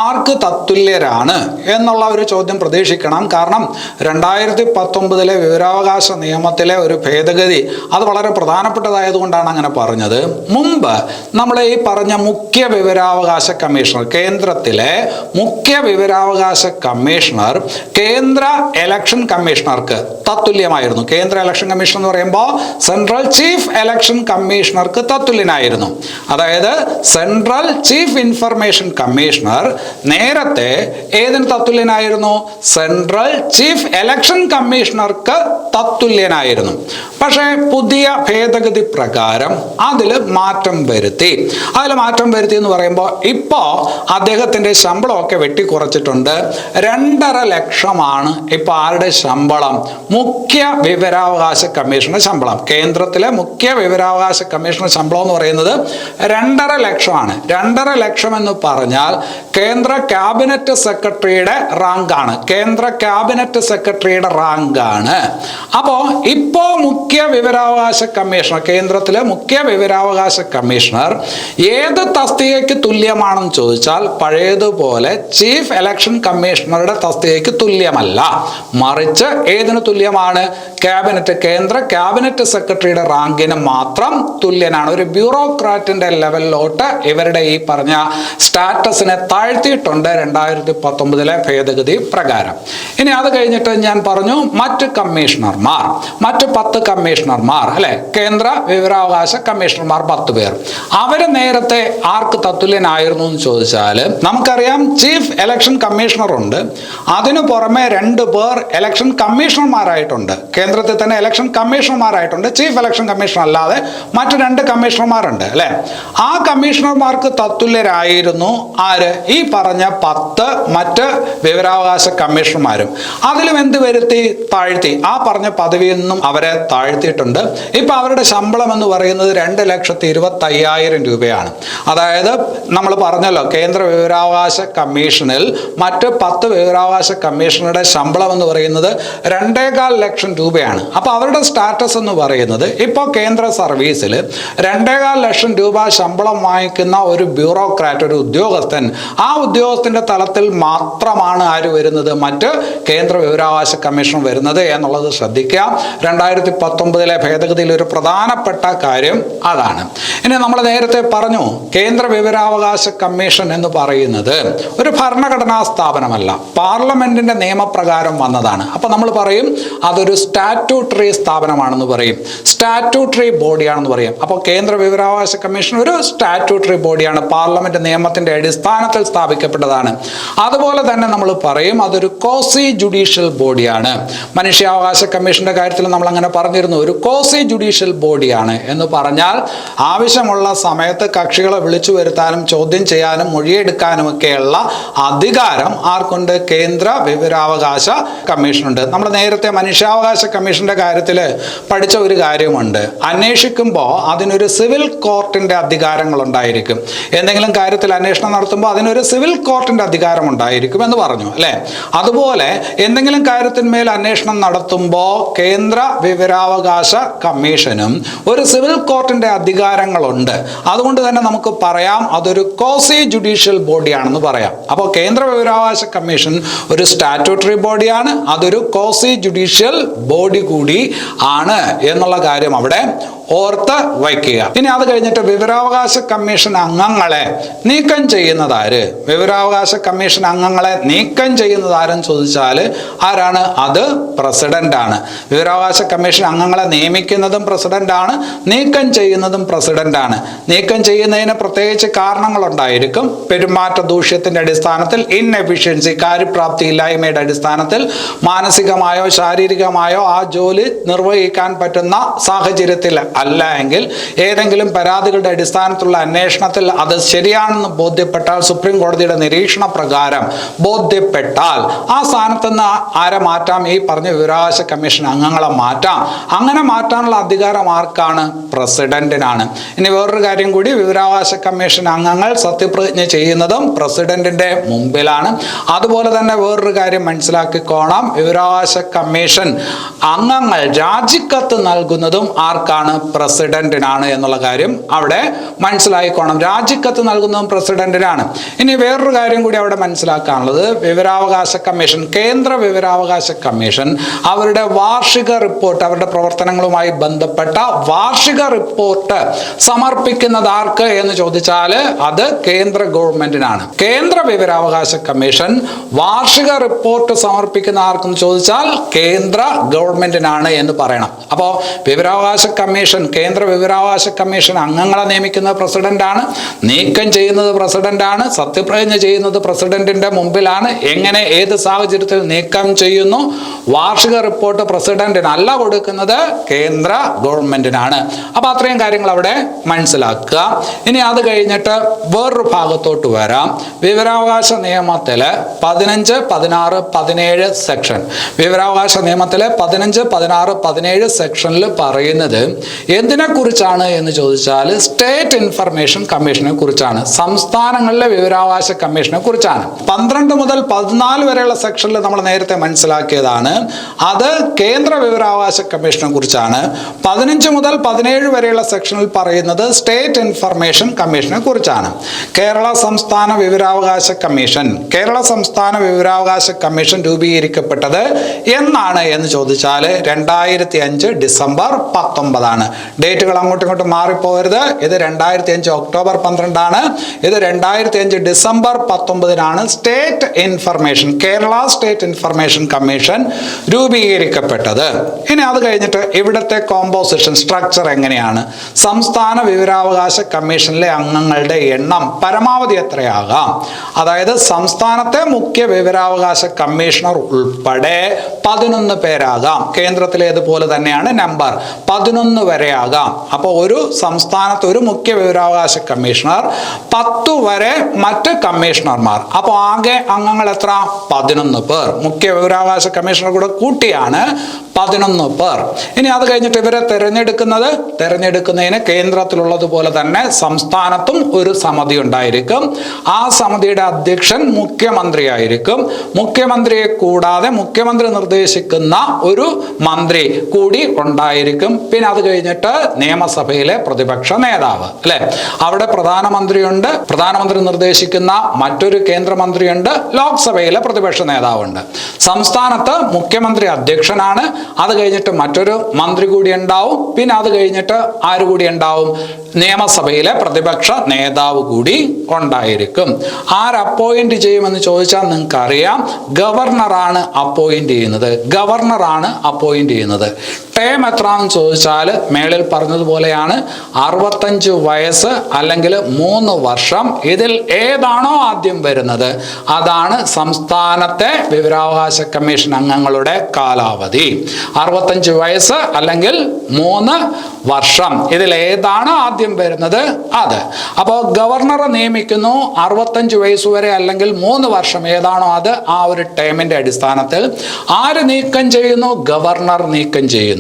ആർക്ക് തത്തുല്യരാണ് എന്നുള്ള ഒരു ചോദ്യം പ്രതീക്ഷിക്കണം. കാരണം 2019 വിവരാവകാശ നിയമത്തിലെ ഒരു ഭേദഗതി അത് വളരെ പ്രധാനപ്പെട്ടതായതുകൊണ്ടാണ് അങ്ങനെ പറഞ്ഞത്. മുമ്പ് നമ്മൾ ഈ പറഞ്ഞ മുഖ്യ വിവരാവകാശ കമ്മീഷണർ, കേന്ദ്രത്തിലെ മുഖ്യ വിവരാവകാശ കമ്മീഷണർ കേന്ദ്ര ഇലക്ഷൻ കമ്മീഷണർക്ക് തത്തുല്യമായിരുന്നു. കേന്ദ്ര ഇലക്ഷൻ കമ്മീഷൻ എന്ന് പറയുമ്പോൾ സെൻട്രൽ ചീഫ് ഇലക്ഷൻ കമ്മീഷണർക്ക് തത്തുല്യനായിരുന്നു. അതായത് സെൻട്രൽ ചീഫ് ഇൻഫർമേഷൻ കമ്മീഷണർ നേരത്തെ ഏതിന് തത്തുല്യനായിരുന്നു? സെൻട്രൽ ചീഫ് ഇലക്ഷൻ കമ്മീഷണർക്ക് തത്തുല്യനായിരുന്നു. പക്ഷേ പുതിയ ഭേദഗതി പ്രകാരം അതിൽ മാറ്റം വരുത്തി. എന്ന് പറയുമ്പോൾ ഇപ്പോൾ അദ്ദേഹത്തിൻ്റെ ശമ്പളമൊക്കെ വെട്ടിക്കുറച്ചിട്ടുണ്ട്. 2.5 ലക്ഷമാണ് ഇപ്പോൾ ആരുടെ ശമ്പളം? മുഖ്യ വിവരാവകാശ കമ്മീഷണർ ശമ്പളം. കേന്ദ്രത്തിലെ മുഖ്യ വിവരാവകാശ കമ്മീഷണർ ശമ്പളം എന്ന് പറയുന്നത് 2.5 ലക്ഷമാണ്. 2.5 ലക്ഷം എന്ന് പറഞ്ഞാൽ കേന്ദ്ര ക്യാബിനറ്റ് സെക്രട്ടറിയുടെ റാങ്കാണ്. കേന്ദ്ര ക്യാബിനറ്റ് സെക്രട്ടറിയുടെ റാങ്കാണ്. അപ്പോൾ ഇപ്പോൾ മുഖ്യ വിവരാവകാശ കമ്മീഷണർ, കേന്ദ്രത്തിലെ മുഖ്യ വിവരാവകാശ കമ്മീഷണർ ഏത് തസ്തികയ്ക്ക് തുല്യമാണെന്ന് ചോദിച്ചാൽ പഴയതുപോലെ ചീഫ് ഇലക്ഷൻ കമ്മീഷണറുടെ തസ്തികയ്ക്ക് തുല്യമല്ല. മറിച്ച് ഏതിന് തുല്യമാണ്? ക്യാബിനറ്റ്, കേന്ദ്ര ക്യാബിനറ്റ് സെക്രട്ടറിയുടെ റാങ്കിന് മാത്രം തുല്യനാണ്. ഒരു ബ്യൂറോക്രാറ്റിന്റെ ലെവലിലോട്ട് ഇവരുടെ ഈ പറഞ്ഞ സ്റ്റാറ്റസിനെ താഴ്ത്തിയിട്ടുണ്ട് 2019 ഭേദഗതി പ്രകാരം. ഇനി അത് കഴിഞ്ഞിട്ട് ഞാൻ പറഞ്ഞു മറ്റ് കമ്മീഷണർമാർ, മറ്റ് 10 കമ്മീഷണർമാർ അല്ലെ, കേന്ദ്ര വിവരാവകാശ കമ്മീഷണർമാർ 10 പേർ. അവര് നേരത്തെ ആർക്ക് തത്തുല്യനായിരുന്നു എന്ന് ചോദിച്ചാൽ നമുക്കറിയാം ചീഫ് ഇലക്ഷൻ കമ്മീഷണർ ഉണ്ട്, അതിനു പുറമെ 2 പേർ ഇലക്ഷൻ കമ്മീഷണർമാരായിട്ടുണ്ട്. കേന്ദ്രത്തിൽ തന്നെ ഇലക്ഷൻ കമ്മീഷണർമാരായിട്ടുണ്ട്. ചീഫ് ഇലക്ഷൻ കമ്മീഷണർ അല്ലാതെ മറ്റു 2 കമ്മീഷണർമാരുണ്ട് അല്ലെ. ആ കമ്മീഷണർമാർക്ക് തത്തുല്യരായിരുന്നു ആര്? ഈ പറഞ്ഞ 10 മറ്റ് വിവരാവകാശ കമ്മീഷണർമാരും. അതിലും എന്ത് വരുത്തി? താഴ്ത്തി. ആ പറഞ്ഞ പദവിയിൽ നിന്നും അവരെ താഴ്ത്തിയിട്ടുണ്ട്. ഇപ്പൊ അവരുടെ ശമ്പളം എന്ന് പറയുന്നത് 2,25,000 രൂപയാണ്. അതായത് നമ്മൾ പറഞ്ഞല്ലോ, കേന്ദ്ര വിവരാവകാശ കമ്മീഷനിൽ മറ്റ് 10 വിവരാവകാശ കമ്മീഷണറുടെ ശമ്പളം എന്ന് പറയുന്നത് 2.25 ലക്ഷം രൂപയാണ്. അപ്പൊ അവരുടെ സ്റ്റാറ്റസ് എന്ന് പറയുന്നത് ഇപ്പോൾ കേന്ദ്ര സർവീസിൽ 2.25 ലക്ഷം രൂപ ശമ്പളം വാങ്ങിക്കുന്ന ഒരു ബ്യൂറോക്രാറ്റ്, ഒരു ഉദ്യോഗസ്ഥൻ, ആ ഉദ്യോഗസ്ഥന്റെ തലത്തിൽ മാത്രമാണ് ആര് വരുന്നത്? മറ്റ് കേന്ദ്ര വിവരാവകാശ കമ്മീഷൻ വരുന്നത് എന്നുള്ളത് ശ്രദ്ധിക്കുക. 2019 ഭേദഗതിയിൽ ഒരു പ്രധാനപ്പെട്ട കാര്യം അതാണ്. ഇനി നമ്മൾ നേരത്തെ പറഞ്ഞു, കേന്ദ്ര വിവരാവകാശ കമ്മീഷൻ എന്ന് പറയുന്നത് ഒരു ഭരണഘടനാ സ്ഥാപനമല്ല, പാർലമെന്റിന്റെ നിയമപ്രകാരം വന്നതാണ്. അപ്പൊ നമ്മൾ പറയും അതൊരു സ്റ്റാറ്റ്യൂട്ടറി സ്ഥാപനമാണെന്ന് പറയും, സ്റ്റാറ്റ്യൂട്ടറി ബോഡിയാണെന്ന് പറയും. അപ്പോൾ കേന്ദ്ര വിവരാവകാശ കമ്മീഷൻ ഒരു സ്റ്റാറ്റ്യൂട്ടറി ബോഡിയാണ്, പാർലമെന്റ് നിയമത്തിന്റെ അടിസ്ഥാനത്തിൽ സ്ഥാപിക്കപ്പെട്ടതാണ്. അതുപോലെ തന്നെ നമ്മൾ പറയും അതൊരു കോസി ജുഡീഷ്യൽ ബോഡിയാണ്. മനുഷ്യാവകാശ കമ്മീഷന്റെ കാര്യത്തിൽ നമ്മൾ അങ്ങനെ പറഞ്ഞിരുന്നു, ഒരു കോസി ജുഡീഷ്യൽ ബോഡിയാണ് എന്ന് പറഞ്ഞാൽ ആവശ്യമുള്ള സമയത്ത് കക്ഷികളെ വിളിച്ചു വരുത്താനും ചോദ്യം ചെയ്യാനും മൊഴിയെടുക്കാനും ഒക്കെയുള്ള അധികാരം ആർക്കുണ്ട്? കേന്ദ്ര വിവരാവകാശ കമ്മീഷനുണ്ട്. നമ്മൾ നേരത്തെ മനുഷ്യാവകാശ കമ്മീഷന്റെ കാര്യത്തിൽ പഠിച്ച ഒരു കാര്യമുണ്ട്, അന്വേഷിക്കുമ്പോൾ അതിനൊരു സിവിൽ കോർട്ടിന്റെ അധികാരങ്ങൾ ഉണ്ടായിരിക്കും. എന്തെങ്കിലും കാര്യത്തിൽ അന്വേഷണം നടത്തുമ്പോൾ അതിനൊരു സിവിൽ കോർട്ടിന്റെ അധികാരം ഉണ്ടായിരിക്കും എന്ന് പറഞ്ഞു അല്ലെ. അതുപോലെ എന്തെങ്കിലും കാര്യത്തിന്മേൽ അന്വേഷണം നടത്തുമ്പോൾ കേന്ദ്ര വിവരാവകാശ കമ്മീഷനും ഒരു സിവിൽ കോർട്ടിന്റെ അധികാരങ്ങളുണ്ട്. അതുകൊണ്ട് തന്നെ നമുക്ക് പറയാം അതൊരു കോസി ജുഡീഷ്യൽ ബോഡിയാണെന്ന് പറയാം. അപ്പോൾ കേന്ദ്ര വിവരാവകാശ കമ്മീഷൻ ഒരു സ്റ്റാറ്റ്യൂട്ടറി ബോഡിയാണ്, അതൊരു കോസി ജുഡീഷ്യൽ ബോഡി കൂടി ആണ് എന്നുള്ള കാര്യം അവിടെ ഓർത്ത് വയ്ക്കുക. ഇനി അത് കഴിഞ്ഞിട്ട് വിവരാവകാശ കമ്മീഷൻ അംഗങ്ങളെ നീക്കം ചെയ്യുന്നത് ആര്? വിവരാവകാശ കമ്മീഷൻ അംഗങ്ങളെ നീക്കം ചെയ്യുന്നത് ആരെന്ന് ചോദിച്ചാൽ ആരാണ്? അത് പ്രസിഡന്റ് ആണ്. വിവരാവകാശ കമ്മീഷൻ അംഗങ്ങളെ നിയമിക്കുന്നതും പ്രസിഡന്റ് ആണ്, നീക്കം ചെയ്യുന്നതും പ്രസിഡന്റ് ആണ്. നീക്കം ചെയ്യുന്നതിന് പ്രത്യേകിച്ച് കാരണങ്ങളുണ്ടായിരിക്കും. പെരുമാറ്റ ദൂഷ്യത്തിന്റെ അടിസ്ഥാനത്തിൽ, ഇൻഎഫിഷ്യൻസി കാര്യപ്രാപ്തി ഇല്ലായ്മയുടെ അടിസ്ഥാനത്തിൽ, മാനസികമായോ ശാരീരികമായോ ആ ജോലി നിർവഹിക്കാൻ പറ്റുന്ന സാഹചര്യത്തിൽ അല്ല എങ്കിൽ, ഏതെങ്കിലും പരാതികളുടെ അടിസ്ഥാനത്തിലുള്ള അന്വേഷണത്തിൽ അത് ശരിയാണെന്ന് ബോധ്യപ്പെട്ടാൽ, സുപ്രീം കോടതിയുടെ നിരീക്ഷണ പ്രകാരം ബോധ്യപ്പെട്ടാൽ ആ സ്ഥാനത്ത് നിന്ന് ആരെ മാറ്റാം? ഈ പറഞ്ഞ വിവരാവകാശ കമ്മീഷൻ അംഗങ്ങളെ മാറ്റാം. അങ്ങനെ മാറ്റാനുള്ള അധികാരം ആർക്കാണ്? പ്രസിഡന്റിനാണ്. ഇനി വേറൊരു കാര്യം കൂടി, വിവരാവകാശ കമ്മീഷൻ അംഗങ്ങൾ സത്യപ്രതിജ്ഞ ചെയ്യുന്നതും പ്രസിഡന്റിന്റെ മുമ്പിലാണ്. അതുപോലെ തന്നെ വേറൊരു കാര്യം മനസ്സിലാക്കിക്കോണം, വിവരാവകാശ കമ്മീഷൻ അംഗങ്ങൾ രാജിക്കത്ത് നൽകുന്നതും ആർക്കാണ്? പ്രസിഡന്റിനാണ് എന്നുള്ള കാര്യം അവിടെ മനസ്സിലാക്കിക്കോണം. രാജിക്കത്ത് നൽകുന്നതും പ്രസിഡന്റിനാണ്. ഇനി വേറൊരു കാര്യം കൂടി അവിടെ മനസ്സിലാക്കാനുള്ളത്, വിവരാവകാശ കമ്മീഷൻ, കേന്ദ്ര വിവരാവകാശ കമ്മീഷൻ അവരുടെ വാർഷിക റിപ്പോർട്ട്, അവരുടെ പ്രവർത്തനങ്ങളുമായി ബന്ധപ്പെട്ട വാർഷിക റിപ്പോർട്ട് സമർപ്പിക്കുന്നത് ആർക്ക് എന്ന് ചോദിച്ചാൽ അത് കേന്ദ്ര ഗവൺമെന്റിനാണ്. കേന്ദ്ര വിവരാവകാശ കമ്മീഷൻ വാർഷിക റിപ്പോർട്ട് സമർപ്പിക്കുന്ന ആർക്കെന്ന് ചോദിച്ചാൽ കേന്ദ്ര ഗവൺമെന്റിനാണ് എന്ന് പറയണം. അപ്പോൾ വിവരാവകാശ കമ്മീഷൻ, കേന്ദ്ര വിവരാവകാശ കമ്മീഷൻ അംഗങ്ങളെ നിയമിക്കുന്നത് പ്രസിഡന്റാണ്, നീക്കം ചെയ്യുന്നത് പ്രസിഡന്റാണ്, സത്യപ്രതിജ്ഞ ചെയ്യുന്നത് പ്രസിഡന്റിന്റെ മുമ്പിലാണ്. എങ്ങനെ, ഏത് സാഹചര്യത്തിൽ നീക്കം ചെയ്യുന്നു? വാർഷിക റിപ്പോർട്ട് പ്രസിഡന്റിനല്ല കൊടുക്കുന്നത്, കേന്ദ്ര ഗവൺമെന്റിനാണ്. അപ്പൊ അത്രയും കാര്യങ്ങൾ അവിടെ മനസ്സിലാക്കുക. ഇനി അത് കഴിഞ്ഞിട്ട് വേറൊരു ഭാഗത്തോട്ട് വരാം. വിവരാവകാശ നിയമത്തില് 15, 16, 17 സെക്ഷൻ, വിവരാവകാശ നിയമത്തിലെ 15, 16, 17 സെക്ഷനിൽ പറയുന്നത് എന്തിനെ കുറിച്ചാണ് എന്ന് ചോദിച്ചാൽ സ്റ്റേറ്റ് ഇൻഫർമേഷൻ കമ്മീഷനെ കുറിച്ചാണ്, സംസ്ഥാനങ്ങളിലെ വിവരാവകാശ കമ്മീഷനെ കുറിച്ചാണ്. 12 മുതൽ 14 വരെയുള്ള സെക്ഷനിൽ നമ്മൾ നേരത്തെ മനസ്സിലാക്കിയതാണ്, അത് കേന്ദ്ര വിവരാവകാശ കമ്മീഷനെ കുറിച്ചാണ്. 15 മുതൽ 17 വരെയുള്ള സെക്ഷനിൽ പറയുന്നത് സ്റ്റേറ്റ് ഇൻഫർമേഷൻ കമ്മീഷനെ കുറിച്ചാണ്. കേരള സംസ്ഥാന വിവരാവകാശ കമ്മീഷൻ, കേരള സംസ്ഥാന വിവരാവകാശ കമ്മീഷൻ രൂപീകരിക്കപ്പെട്ടത് എന്നാണ് എന്ന് ചോദിച്ചാൽ 2005 ഡിസംബർ 19 ഡേറ്റുകൾ അങ്ങോട്ടും ഇങ്ങോട്ടും മാറിപ്പോകരുത്. ഇത് 2005 ഒക്ടോബർ 12 ആണ്, ഇത് 2005 December 19 state information, Kerala state information commission രൂപീകരിക്കപ്പെട്ടത്. ഇനി അത് കഴിഞ്ഞിട്ട് കഴിഞ്ഞിട്ട് ഇവിടുത്തെ കോമ്പോസിഷൻ സ്ട്രക്ചർ എങ്ങനെയാണ്? സംസ്ഥാന വിവരാവകാശ കമ്മീഷനിലെ അംഗങ്ങളുടെ എണ്ണം പരമാവധി എത്രയാകാം? അതായത് സംസ്ഥാനത്തെ മുഖ്യ വിവരാവകാശ കമ്മീഷണർ ഉൾപ്പെടെ 11 പേരാകാം. കേന്ദ്രത്തിലേതുപോലെ തന്നെയാണ് നമ്പർ 11 വരെ ആകാം. അപ്പോൾ ഒരു സംസ്ഥാനത്ത് ഒരു മുഖ്യ വിവരാവകാശ കമ്മീഷണർ, 10 വരെ മറ്റ് കമ്മീഷണർമാർ. അപ്പോൾ ആകെ അംഗങ്ങൾ എത്ര? 11 പേർ. മുഖ്യ വിവരാവകാശ കമ്മീഷണർ കൂടെ കൂട്ടിയാണ് 11 പേർ. ഇനി അത് കഴിഞ്ഞിട്ട് ഇവരെ തെരഞ്ഞെടുക്കുന്നതിന് കേന്ദ്രത്തിലുള്ളതുപോലെ തന്നെ സംസ്ഥാനത്തും ഒരു സമിതി ഉണ്ടായിരിക്കും. ആ സമിതിയുടെ അധ്യക്ഷൻ മുഖ്യമന്ത്രി ആയിരിക്കും. മുഖ്യമന്ത്രിയെ കൂടാതെ മുഖ്യമന്ത്രി നിർദ്ദേശിക്കുന്ന ഒരു മന്ത്രി കൂടി ഉണ്ടായിരിക്കും. പിന്നെ അത് കഴിഞ്ഞിട്ട് നിയമസഭയിലെ പ്രതിപക്ഷ നേതാവ്, അല്ലെ? അവിടെ പ്രധാനമന്ത്രിയുണ്ട്, പ്രധാനമന്ത്രി നിർദ്ദേശിക്കുന്ന മറ്റൊരു കേന്ദ്രമന്ത്രിയുണ്ട്, ലോക്സഭയിലെ പ്രതിപക്ഷ നേതാവുണ്ട്. സംസ്ഥാനത്ത് മുഖ്യമന്ത്രി അധ്യക്ഷനാണ്. അത് കഴിഞ്ഞിട്ട് മറ്റൊരു മന്ത്രി കൂടി ഉണ്ടാവും. പിന്നെ അത് കഴിഞ്ഞിട്ട് ആര് കൂടി ഉണ്ടാവും? നിയമസഭയിലെ പ്രതിപക്ഷ നേതാവ് കൂടി ഉണ്ടായിരിക്കും. ആര് അപ്പോയിന്റ് ചെയ്യുമെന്ന് ചോദിച്ചാൽ നിങ്ങൾക്ക് അറിയാം, ഗവർണറാണ് അപ്പോയിന്റ് ചെയ്യുന്നത്. ടേം എത്രയാണെന്ന് ചോദിച്ചാൽ മേളിൽ പറഞ്ഞതുപോലെയാണ് 65 വയസ്സ് അല്ലെങ്കിൽ 3 വർഷം. ഇതിൽ ഏതാണോ ആദ്യം വരുന്നത് അതാണ് സംസ്ഥാനത്തെ വിവരാവകാശ കമ്മീഷൻ അംഗങ്ങളുടെ കാലാവധി. 65 വയസ്സ് അല്ലെങ്കിൽ 3 വർഷം, ഇതിൽ ഏതാണ് ആദ്യം വരുന്നത് അത്. അപ്പോൾ ഗവർണറെ നിയമിക്കുന്നു 65 വയസ്സ് വരെ അല്ലെങ്കിൽ 3 വർഷം, ഏതാണോ അത്. ആ ഒരു ടേമിന്റെ അടിസ്ഥാനത്തിൽ ആര് നീക്കം ചെയ്യുന്നു? ഗവർണർ നീക്കം ചെയ്യുന്നു.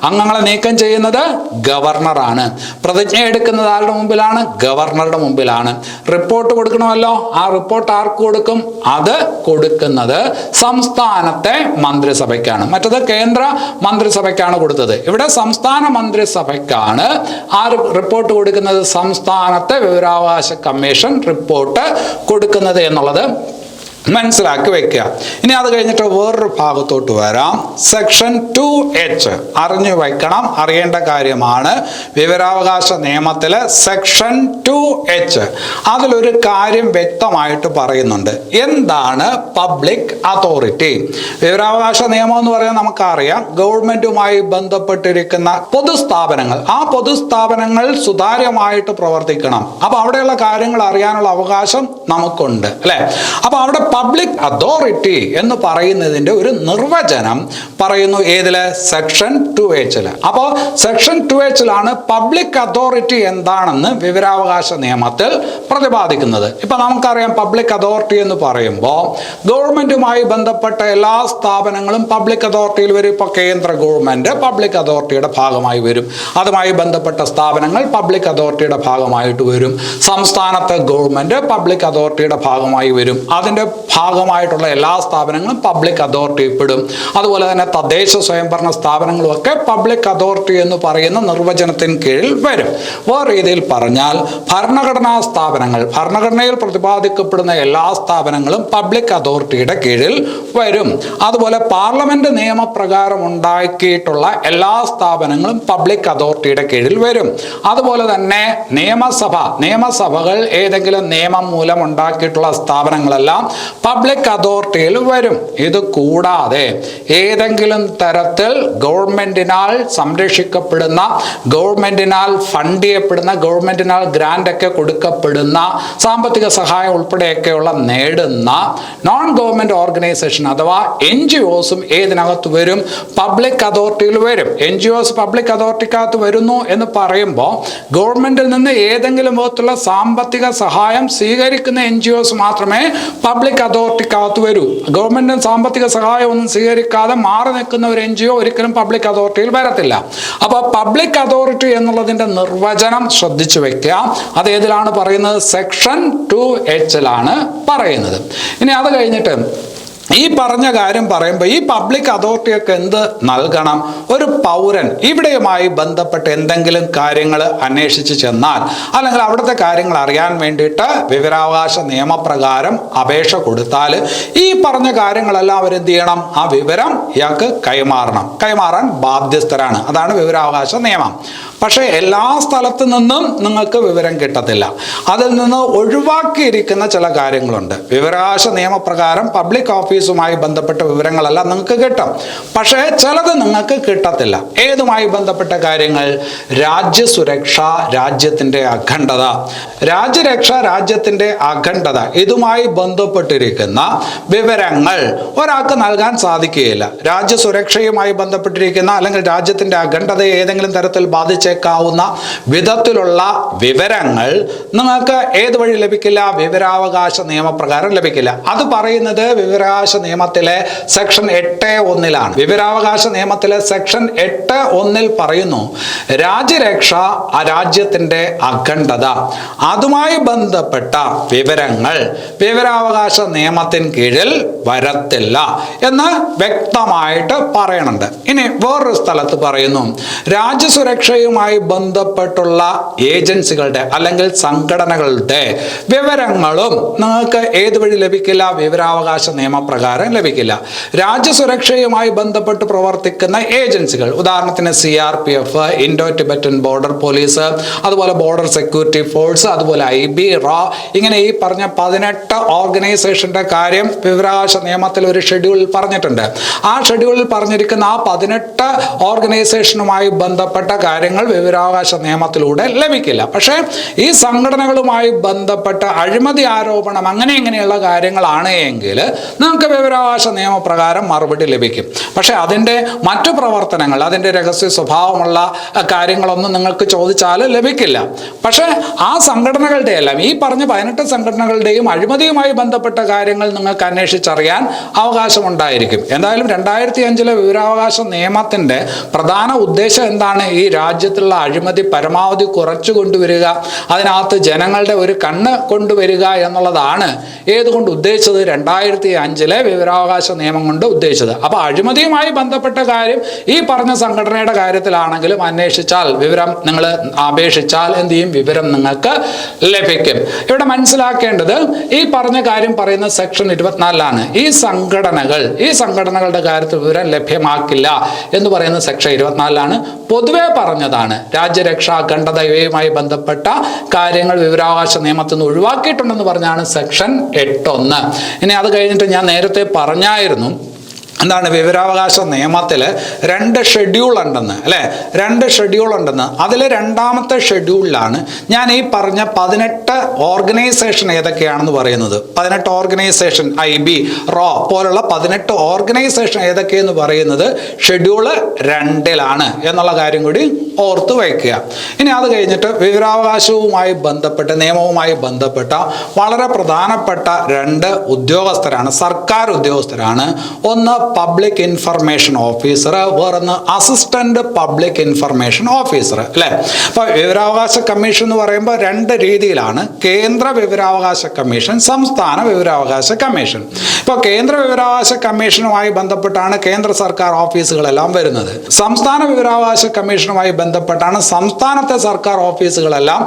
അംഗങ്ങളെ നീക്കം ചെയ്യുന്നത് ഗവർണറാണ്. പ്രതിജ്ഞ എടുക്കുന്നത് ആരുടെ മുമ്പിലാണ്? ഗവർണറുടെ മുമ്പിലാണ്. റിപ്പോർട്ട് കൊടുക്കണമല്ലോ, ആ റിപ്പോർട്ട് ആർക്ക് കൊടുക്കും? അത് കൊടുക്കുന്നത് സംസ്ഥാനത്തെ മന്ത്രിസഭയ്ക്കാണ്. മറ്റത് കേന്ദ്ര മന്ത്രിസഭയ്ക്കാണ് കൊടുത്തത്. ഇവിടെ സംസ്ഥാന മന്ത്രിസഭയ്ക്കാണ് ആര് റിപ്പോർട്ട് കൊടുക്കുന്നത്? സംസ്ഥാനത്തെ വിവരാവകാശ കമ്മീഷൻ റിപ്പോർട്ട് കൊടുക്കുന്നത് എന്നുള്ളത് മനസ്സിലാക്കി വെക്കുക. ഇനി അത് കഴിഞ്ഞിട്ട് വേറൊരു ഭാഗത്തോട്ട് വരാം. സെക്ഷൻ 2H അറിഞ്ഞു വയ്ക്കണം, അറിയേണ്ട കാര്യമാണ്. വിവരാവകാശ നിയമത്തിലെ സെക്ഷൻ 2H അതിലൊരു കാര്യം വ്യക്തമായിട്ട് പറയുന്നുണ്ട്. എന്താണ് പബ്ലിക് അതോറിറ്റി? വിവരാവകാശ നിയമം എന്ന് പറയാൻ നമുക്കറിയാം, ഗവൺമെന്റുമായി ബന്ധപ്പെട്ടിരിക്കുന്ന പൊതുസ്ഥാപനങ്ങൾ, ആ പൊതുസ്ഥാപനങ്ങൾ സുതാര്യമായിട്ട് പ്രവർത്തിക്കണം. അപ്പൊ അവിടെയുള്ള കാര്യങ്ങൾ അറിയാനുള്ള അവകാശം നമുക്കുണ്ട്, അല്ലെ? അപ്പൊ അവിടെ പബ്ലിക് അതോറിറ്റി എന്ന് പറയുന്നതിന്റെ ഒരു നിർവചനം പറയുന്നു. ഏതില്? Section 2H. അപ്പോൾ സെക്ഷൻ 2H പബ്ലിക് അതോറിറ്റി എന്താണെന്ന് വിവരാവകാശ നിയമത്തിൽ പ്രതിപാദിക്കുന്നത്. ഇപ്പൊ നമുക്കറിയാം, പബ്ലിക് അതോറിറ്റി എന്ന് പറയുമ്പോൾ ഗവൺമെന്റുമായി ബന്ധപ്പെട്ട എല്ലാ സ്ഥാപനങ്ങളും പബ്ലിക് അതോറിറ്റിയിൽ വരും. ഇപ്പൊ കേന്ദ്ര ഗവൺമെന്റ് പബ്ലിക് അതോറിറ്റിയുടെ ഭാഗമായി വരും. അതുമായി ബന്ധപ്പെട്ട സ്ഥാപനങ്ങൾ പബ്ലിക് അതോറിറ്റിയുടെ ഭാഗമായിട്ട് വരും. സംസ്ഥാനത്തെ ഗവൺമെന്റ് പബ്ലിക് അതോറിറ്റിയുടെ ഭാഗമായി വരും. അതിന്റെ ഭാഗമായിട്ടുള്ള എല്ലാ സ്ഥാപനങ്ങളും പബ്ലിക് അതോറിറ്റി പെടും. അതുപോലെ തന്നെ തദ്ദേശ സ്വയംഭരണ സ്ഥാപനങ്ങളും ഒക്കെ പബ്ലിക് അതോറിറ്റി എന്ന് പറയുന്ന നിർവചനത്തിന് കീഴിൽ വരും. വേറെ രീതിയിൽ പറഞ്ഞാൽ ഭരണഘടനാ സ്ഥാപനങ്ങൾ, ഭരണഘടനയിൽ പ്രതിപാദിക്കപ്പെടുന്ന എല്ലാ സ്ഥാപനങ്ങളും പബ്ലിക് അതോറിറ്റിയുടെ കീഴിൽ വരും. അതുപോലെ പാർലമെന്റ് നിയമപ്രകാരം ഉണ്ടാക്കിയിട്ടുള്ള എല്ലാ സ്ഥാപനങ്ങളും പബ്ലിക് അതോറിറ്റിയുടെ കീഴിൽ വരും. അതുപോലെ തന്നെ നിയമസഭകൾ ഏതെങ്കിലും നിയമം മൂലം ഉണ്ടാക്കിയിട്ടുള്ള സ്ഥാപനങ്ങളെല്ലാം പബ്ലിക് അതോറിറ്റിയിൽ വരും. ഇത് കൂടാതെ ഏതെങ്കിലും തരത്തിൽ ഗവൺമെന്റിനാൽ സംരക്ഷിക്കപ്പെടുന്ന, ഗവൺമെന്റിനാൽ ഫണ്ട് ചെയ്യപ്പെടുന്ന, ഗവൺമെന്റിനാൽ ഗ്രാൻഡ് ഒക്കെ കൊടുക്കപ്പെടുന്ന, സാമ്പത്തിക സഹായം ഉൾപ്പെടെയൊക്കെയുള്ള നേടുന്ന നോൺ ഗവൺമെന്റ് ഓർഗനൈസേഷൻ അഥവാ NGOസും ഏതിനകത്ത് വരും? പബ്ലിക് അതോറിറ്റിയിൽ വരും. NGOസ് പബ്ലിക് അതോറിറ്റിക്കകത്ത് വരുന്നു എന്ന് പറയുമ്പോൾ ഗവൺമെന്റിൽ നിന്ന് ഏതെങ്കിലും വിധത്തിലുള്ള സാമ്പത്തിക സഹായം സ്വീകരിക്കുന്ന NGOസ് മാത്രമേ പബ്ലിക് അതോറിറ്റിക്കകത്ത് വരൂ. ഗവൺമെന്റിന് സാമ്പത്തിക സഹായം ഒന്നും സ്വീകരിക്കാതെ മാറി നിൽക്കുന്ന ഒരു NGO ഒരിക്കലും പബ്ലിക് അതോറിറ്റിയിൽ വരത്തില്ല. അപ്പോൾ പബ്ലിക് അതോറിറ്റി എന്നുള്ളതിന്റെ നിർവചനം ശ്രദ്ധിച്ചു വെക്കുക. അത് ഏതിലാണ് പറയുന്നത്? സെക്ഷൻ 2H പറയുന്നത്. ഇനി അത് കഴിഞ്ഞിട്ട് ഈ പറഞ്ഞ കാര്യം പറയുമ്പോൾ ഈ പബ്ലിക് അതോറിറ്റിയൊക്കെ എന്ത് നൽകണം? ഒരു പൗരൻ ഇവിടെയുമായി ബന്ധപ്പെട്ട് എന്തെങ്കിലും കാര്യങ്ങൾ അന്വേഷിച്ച് ചെന്നാൽ, അല്ലെങ്കിൽ അവിടുത്തെ കാര്യങ്ങൾ അറിയാൻ വേണ്ടിയിട്ട് വിവരാവകാശ നിയമപ്രകാരം അപേക്ഷ കൊടുത്താൽ ഈ പറഞ്ഞ കാര്യങ്ങളെല്ലാം അവരെന്ത് ചെയ്യണം? ആ വിവരം ഇയാൾക്ക് കൈമാറാൻ ബാധ്യസ്ഥരാണ്. അതാണ് വിവരാവകാശ നിയമം. പക്ഷേ എല്ലാ സ്ഥലത്തു നിന്നും നിങ്ങൾക്ക് വിവരം കിട്ടത്തില്ല. അതിൽ നിന്ന് ഒഴിവാക്കിയിരിക്കുന്ന ചില കാര്യങ്ങളുണ്ട്. വിവരാവകാശ നിയമപ്രകാരം പബ്ലിക് ഓഫീസ് ഓഫീസുമായി ബന്ധപ്പെട്ട വിവരങ്ങളെല്ലാം നിങ്ങൾക്ക് കിട്ടും. പക്ഷേ ചിലത് നിങ്ങൾക്ക് കിട്ടത്തില്ല. ഏതുമായി ബന്ധപ്പെട്ട കാര്യങ്ങൾ? രാജ്യസുരക്ഷ, രാജ്യത്തിൻ്റെ അഖണ്ഡത. രാജ്യരക്ഷ, രാജ്യത്തിൻ്റെ അഖണ്ഡത, ഇതുമായി ബന്ധപ്പെട്ടിരിക്കുന്ന വിവരങ്ങൾ ഒരാൾക്ക് നൽകാൻ സാധിക്കുകയില്ല. രാജ്യസുരക്ഷയുമായി ബന്ധപ്പെട്ടിരിക്കുന്ന അല്ലെങ്കിൽ രാജ്യത്തിൻ്റെ അഖണ്ഡതയെ ഏതെങ്കിലും തരത്തിൽ ബാധിച്ചേക്കാവുന്ന വിധത്തിലുള്ള വിവരങ്ങൾ നിങ്ങൾക്ക് ഏത് വഴി ലഭിക്കില്ല? വിവരാവകാശ നിയമപ്രകാരം ലഭിക്കില്ല. അത് പറയുന്നത് വിവരാവകാശ നിയമത്തിലെ സെക്ഷൻ 8(1) വിവരാവകാശ നിയമത്തിലെ സെക്ഷൻ 8(1) പറയുന്നു, രാജ്യരക്ഷ, രാജ്യത്തിൻ്റെ അഖണ്ഡത, അതുമായി ബന്ധപ്പെട്ട വിവരങ്ങൾ വിവരാവകാശ നിയമത്തിന് കീഴിൽ വരത്തില്ല എന്ന് വ്യക്തമായിട്ട് പറയുന്നുണ്ട്. ഇനി വേറൊരു സ്ഥലത്ത് പറയുന്നു, രാജ്യസുരക്ഷയുമായി ബന്ധപ്പെട്ടുള്ള ഏജൻസികളുടെ അല്ലെങ്കിൽ സംഘടനകളുടെ വിവരങ്ങളും നിങ്ങൾക്ക് ഏത് വഴി ലഭിക്കില്ല? വിവരാവകാശ നിയമപ്രകാരം ലഭിക്കില്ല. രാജ്യസുരക്ഷയുമായി ബന്ധപ്പെട്ട് പ്രവർത്തിക്കുന്ന ഏജൻസികൾ, ഉദാഹരണത്തിന് CRPF, Indo Tibetan border police, അതുപോലെ ബോർഡർ സെക്യൂരിറ്റി ഫോഴ്സ്, അതുപോലെ IB, RA, ഇങ്ങനെ ഈ പറഞ്ഞ 18 ഓർഗനൈസേഷന്റെ കാര്യം വിവരാവകാശ നിയമത്തിൽ ഒരു ഷെഡ്യൂളിൽ പറഞ്ഞിട്ടുണ്ട്. ആ ഷെഡ്യൂളിൽ പറഞ്ഞിരിക്കുന്ന ആ 18 ഓർഗനൈസേഷനുമായി ബന്ധപ്പെട്ട കാര്യങ്ങൾ വിവരാവകാശ നിയമത്തിലൂടെ ലഭിക്കില്ല. പക്ഷേ ഈ സംഘടനകളുമായി ബന്ധപ്പെട്ട അഴിമതി ആരോപണം ഇങ്ങനെയുള്ള കാര്യങ്ങളാണ് എങ്കിൽ നമുക്ക് വിവരാവകാശ നിയമപ്രകാരം മറുപടി ലഭിക്കും. പക്ഷെ അതിൻ്റെ മറ്റു പ്രവർത്തനങ്ങൾ, അതിൻ്റെ രഹസ്യ സ്വഭാവമുള്ള കാര്യങ്ങളൊന്നും നിങ്ങൾക്ക് ചോദിച്ചാൽ ലഭിക്കില്ല. പക്ഷേ ആ സംഘടനകളുടെ എല്ലാം, ഈ പറഞ്ഞ 18 സംഘടനകളുടെയും അഴിമതിയുമായി ബന്ധപ്പെട്ട കാര്യങ്ങൾ നിങ്ങൾക്ക് അന്വേഷിച്ചറിയാൻ അവകാശമുണ്ടായിരിക്കും. എന്തായാലും 2005 വിവരാവകാശ നിയമത്തിൻ്റെ പ്രധാന ഉദ്ദേശം എന്താണ്? ഈ രാജ്യത്തുള്ള അഴിമതി പരമാവധി കുറച്ചു കൊണ്ടുവരിക, അതിനകത്ത് ജനങ്ങളുടെ ഒരു കണ്ണ് കൊണ്ടുവരിക എന്നുള്ളതാണ് ഏതുകൊണ്ട് ഉദ്ദേശിച്ചത്? 2005 വിവരാവകാശ നിയമം കൊണ്ട് ഉദ്ദേശിച്ചത്. അപ്പോൾ അഴിമതിയുമായി ബന്ധപ്പെട്ട കാര്യം ഈ പറഞ്ഞ സംഘടനയുടെ കാര്യത്തിലാണെങ്കിലും അന്വേഷിച്ചാൽ, വിവരം നിങ്ങൾ അപേക്ഷിച്ചാൽ എന്ത് ചെയ്യും? വിവരം നിങ്ങൾക്ക് ലഭിക്കും. ഇവിടെ മനസ്സിലാക്കേണ്ടത്, ഈ പറഞ്ഞ കാര്യം പറയുന്ന സെക്ഷൻ 24 ഈ സംഘടനകളുടെ കാര്യത്തിൽ വിവരം ലഭ്യമാക്കില്ല എന്ന് പറയുന്ന സെക്ഷൻ 24 പൊതുവെ പറഞ്ഞതാണ്. രാജ്യരക്ഷാ അഖണ്ഡത ഇവയുമായി ബന്ധപ്പെട്ട കാര്യങ്ങൾ വിവരാവകാശ നിയമത്തിൽ നിന്ന് ഒഴിവാക്കിയിട്ടുണ്ടെന്ന് പറഞ്ഞാണ് സെക്ഷൻ 8(1). ഇനി അത് കഴിഞ്ഞിട്ട് ഞാൻ നേരത്തെ പറഞ്ഞായിരുന്നു, എന്താണ്? വിവരാവകാശ നിയമത്തിൽ 2 ഷെഡ്യൂൾ ഉണ്ടെന്ന്, അല്ലേ? 2 ഷെഡ്യൂൾ ഉണ്ടെന്ന്. അതിൽ രണ്ടാമത്തെ ഷെഡ്യൂളിലാണ് ഞാൻ ഈ പറഞ്ഞ 18 ഓർഗനൈസേഷൻ ഏതൊക്കെയാണെന്ന് പറയുന്നത്. 18 ഓർഗനൈസേഷൻ, IB, RA പോലുള്ള 18 ഓർഗനൈസേഷൻ ഏതൊക്കെയെന്ന് പറയുന്നത് ഷെഡ്യൂള് 2 എന്നുള്ള കാര്യം കൂടി ഓർത്ത് വയ്ക്കുക. ഇനി അത് കഴിഞ്ഞിട്ട് വിവരാവകാശവുമായി ബന്ധപ്പെട്ട്, നിയമവുമായി ബന്ധപ്പെട്ട വളരെ പ്രധാനപ്പെട്ട 2 ഉദ്യോഗസ്ഥരാണ്, സർക്കാർ ഉദ്യോഗസ്ഥരാണ്. ഒന്ന് പബ്ലിക് ഇൻഫർമേഷൻ ഓഫീസർ, വേറൊന്ന് അസിസ്റ്റന്റ് പബ്ലിക് ഇൻഫർമേഷൻ ഓഫീസർ, അല്ലേ? അപ്പോൾ വിവരാവകാശ കമ്മീഷൻ എന്ന് പറയുമ്പോൾ 2 രീതിയിലാണ്: കേന്ദ്ര വിവരാവകാശ കമ്മീഷൻ, സംസ്ഥാന വിവരാവകാശ കമ്മീഷൻ. ഇപ്പോൾ കേന്ദ്ര വിവരാവകാശ കമ്മീഷനുമായി ബന്ധപ്പെട്ടാണ് കേന്ദ്ര സർക്കാർ ഓഫീസുകളെല്ലാം വരുന്നത്. സംസ്ഥാന വിവരാവകാശ കമ്മീഷനുമായി ബന്ധപ്പെട്ടാണ് സംസ്ഥാനത്തെ സർക്കാർ ഓഫീസുകളെല്ലാം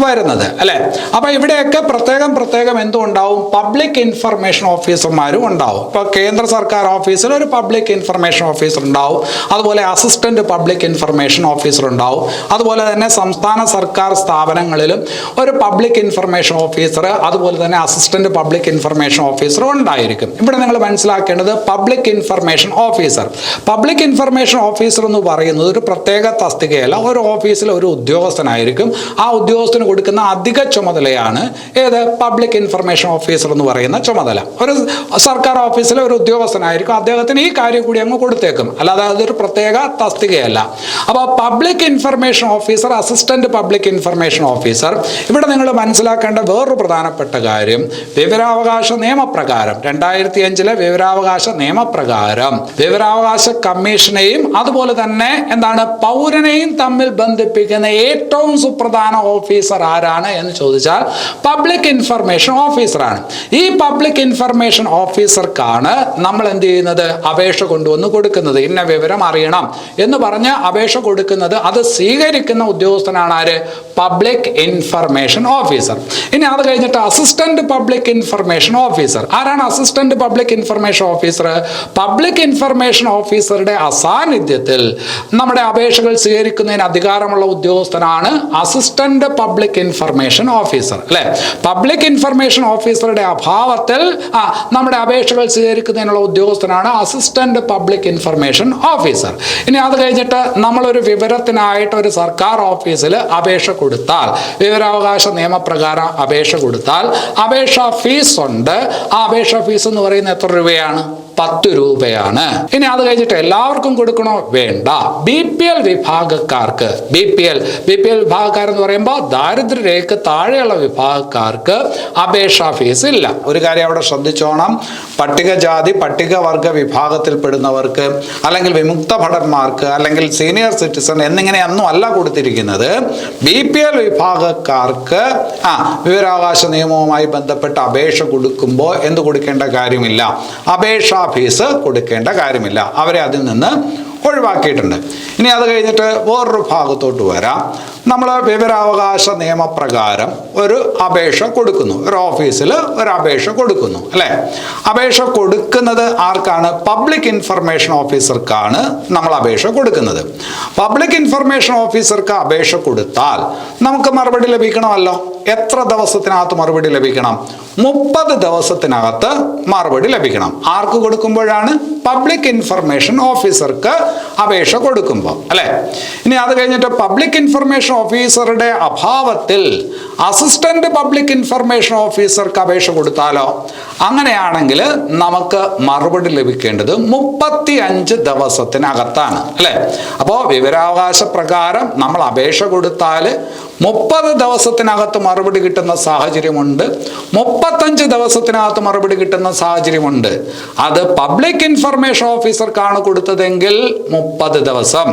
വരുന്നത്, അല്ലേ? അപ്പോൾ ഇവിടെയൊക്കെ പ്രത്യേകം എന്തുണ്ടാവും? പബ്ലിക് ഇൻഫർമേഷൻ ഓഫീസർമാരും ഉണ്ടാവും. ഇപ്പോൾ കേന്ദ്ര സർക്കാർ ഓഫീസിൽ ഒരു പബ്ലിക് ഇൻഫർമേഷൻ ഓഫീസർ ഉണ്ടാവും, അതുപോലെ അസിസ്റ്റന്റ് പബ്ലിക് ഇൻഫർമേഷൻ ഓഫീസർ ഉണ്ടാവും, അതുപോലെ തന്നെ സംസ്ഥാന സർക്കാർ സ്ഥാപനങ്ങളിലും ഒരു പബ്ലിക് ഇൻഫർമേഷൻ ഓഫീസർ, അതുപോലെ തന്നെ അസിസ്റ്റന്റ് പബ്ലിക് ഇൻഫർമേഷൻ ഓഫീസർ ഉണ്ടായിരിക്കും. ഇവിടെ നിങ്ങൾ മനസ്സിലാക്കേണ്ടത്, പബ്ലിക് ഇൻഫർമേഷൻ ഓഫീസർ എന്ന് പറയുന്നത് ഒരു പ്രത്യേക തസ്തികയല്ല, ഒരു ഓഫീസിലെ ഒരു ഉദ്യോഗസ്ഥനായിരിക്കും. ആ ഉദ്യോഗസ്ഥന് കൊടുക്കുന്ന അധിക ചുമതലയാണ് ഏത്? പബ്ലിക് ഇൻഫർമേഷൻ ഓഫീസർ എന്ന് പറയുന്ന ചുമതല. ഒരു സർക്കാർ ഓഫീസിലെ ഒരു ഉദ്യോഗസ്ഥനായിരിക്കും, അദ്ദേഹത്തിന് ഈ കാര്യം കൂടി അങ്ങ് കൊടുത്തേക്കും, അല്ലാതെ അതൊരു പ്രത്യേക തസ്തികയല്ല. അപ്പോൾ public information officer, assistant public information officer, ഇവിടെ നിങ്ങൾ മനസ്സിലാക്കേണ്ട വേറൊരു പ്രധാനപ്പെട്ട കാര്യം, വിവരാവകാശ നിയമപ്രകാരം 2005 വിവരാവകാശ നിയമപ്രകാരം വിവരാവകാശ കമ്മീഷനെയും അതുപോലെ തന്നെ എന്താണ് പൗരനെയും തമ്മിൽ ബന്ധിപ്പിക്കുന്ന ഏറ്റവും സുപ്രധാന ഓഫീസർ ആരാണ് എന്ന് ചോദിച്ചാൽ പബ്ലിക് ഇൻഫർമേഷൻ ഓഫീസറാണ്. ഈ പബ്ലിക് ഇൻഫർമേഷൻ ഓഫീസർക്കാണ് നമ്മൾ എന്ത് ചെയ്യുന്നത്? അപേക്ഷ കൊണ്ടുവന്ന് കൊടുക്കുന്നത്. ഇന്ന വിവരം അറിയണം എന്ന് പറഞ്ഞ് അപേക്ഷ കൊടുക്കുന്നത് അത് സ്വീകരിക്കുന്ന ഉദ്യോഗസ്ഥനാണ് ആര്? Public information officer. ഇനി അത് കഴിഞ്ഞിട്ട് അസിസ്റ്റന്റ് പബ്ലിക് ഇൻഫർമേഷൻ ഓഫീസർ. ആരാണ് assistant public information officer? Public information ഓഫീസറുടെ അസാന്നിധ്യത്തിൽ നമ്മുടെ അപേക്ഷകൾ സ്വീകരിക്കുന്നതിന് അധികാരമുള്ള ഉദ്യോഗസ്ഥനാണ് അസിസ്റ്റന്റ് പബ്ലിക് ഇൻഫർമേഷൻ ഓഫീസർ, അല്ലെ? പബ്ലിക് ഇൻഫർമേഷൻ ഓഫീസറുടെ അഭാവത്തിൽ നമ്മുടെ അപേക്ഷകൾ സ്വീകരിക്കുന്നതിനുള്ള ഉദ്യോഗസ്ഥനാണ് അസിസ്റ്റന്റ് പബ്ലിക് ഇൻഫർമേഷൻ ഓഫീസർ. ഇനി അത് കഴിഞ്ഞിട്ട് നമ്മളൊരു വിവരത്തിനായിട്ട് ഒരു സർക്കാർ ഓഫീസിൽ അപേക്ഷ കൊടുത്താൽ, വിവരാവകാശ നിയമപ്രകാരം അപേക്ഷ കൊടുത്താൽ അപേക്ഷാ ഫീസ് ഉണ്ട്. ആ അപേക്ഷാ ഫീസ് എന്ന് പറയുന്നത് എത്ര രൂപയാണ്? 10 രൂപയാണ്. ഇനി അത് കഴിഞ്ഞിട്ട് എല്ലാവർക്കും കൊടുക്കണോ? വേണ്ട. BPL വിഭാഗക്കാർക്ക്, BPL വിഭാഗക്കാരെന്ന് പറയുമ്പോൾ ദാരിദ്ര്യരേഖ താഴെയുള്ള വിഭാഗക്കാർക്ക് അപേക്ഷാ ഫീസ് ഇല്ല. ഒരു കാര്യം അവിടെ ശ്രദ്ധിച്ചോണം, പട്ടികജാതി പട്ടികവർഗ വിഭാഗത്തിൽപ്പെടുന്നവർക്ക് അല്ലെങ്കിൽ വിമുക്ത ഭടന്മാർക്ക് അല്ലെങ്കിൽ സീനിയർ സിറ്റിസൺ എന്നിങ്ങനെയൊന്നും അല്ല കൊടുത്തിരിക്കുന്നത്. BPL വിഭാഗക്കാർക്ക് വിവരാവകാശ നിയമവുമായി ബന്ധപ്പെട്ട അപേക്ഷ കൊടുക്കുമ്പോൾ എന്ത് കൊടുക്കേണ്ട കാര്യമില്ല? അപേക്ഷാ ഫീസ് കൊടുക്കേണ്ട കാര്യമില്ല. അവരെ അതിൽ നിന്ന് ഒഴിവാക്കിയിട്ടുണ്ട്. ഇനി അത് കഴിഞ്ഞിട്ട് വേറൊരു ഭാഗത്തോട്ട് വരാം. നമ്മൾ വിവരാവകാശ നിയമപ്രകാരം ഒരു അപേക്ഷ കൊടുക്കുന്നു, ഒരു ഓഫീസിൽ ഒരു അപേക്ഷ കൊടുക്കുന്നു, അല്ലേ? അപേക്ഷ കൊടുക്കുന്നത് ആർക്കാണ്? പബ്ലിക് ഇൻഫർമേഷൻ ഓഫീസർക്കാണ് നമ്മൾ അപേക്ഷ കൊടുക്കുന്നത്. പബ്ലിക് ഇൻഫർമേഷൻ ഓഫീസർക്ക് അപേക്ഷ കൊടുത്താൽ നമുക്ക് മറുപടി ലഭിക്കണമല്ലോ. എത്ര ദിവസത്തിനകത്ത് മറുപടി ലഭിക്കണം? 30 ദിവസത്തിനകത്ത് മറുപടി ലഭിക്കണം. ആർക്ക് കൊടുക്കുമ്പോഴാണ്? പബ്ലിക് ഇൻഫർമേഷൻ ഓഫീസർക്ക് അപേക്ഷ കൊടുക്കുമ്പോൾ, അല്ലെ? ഇനി അത് കഴിഞ്ഞിട്ട് പബ്ലിക് ഇൻഫർമേഷൻ ഓഫീസറുടെ അഭാവത്തിൽ അസിസ്റ്റന്റ് പബ്ലിക് ഇൻഫർമേഷൻ ഓഫീസർക്ക് അപേക്ഷ കൊടുത്താലോ? അങ്ങനെയാണെങ്കിൽ നമുക്ക് മറുപടി ലഭിക്കേണ്ടത് 35 ദിവസത്തിനകത്താണ്, അല്ലെ? അപ്പോൾ വിവരാവകാശ പ്രകാരം നമ്മൾ അപേക്ഷ കൊടുത്താൽ 30 ദിവസത്തിനകത്ത് മറുപടി കിട്ടുന്ന സാഹചര്യമുണ്ട്, 35 ദിവസത്തിനകത്ത് മറുപടി കിട്ടുന്ന സാഹചര്യമുണ്ട്. അത് പബ്ലിക് ഇൻഫർമേഷൻ ഓഫീസർക്കാണ് കൊടുത്തതെങ്കിൽ 30 ദിവസം,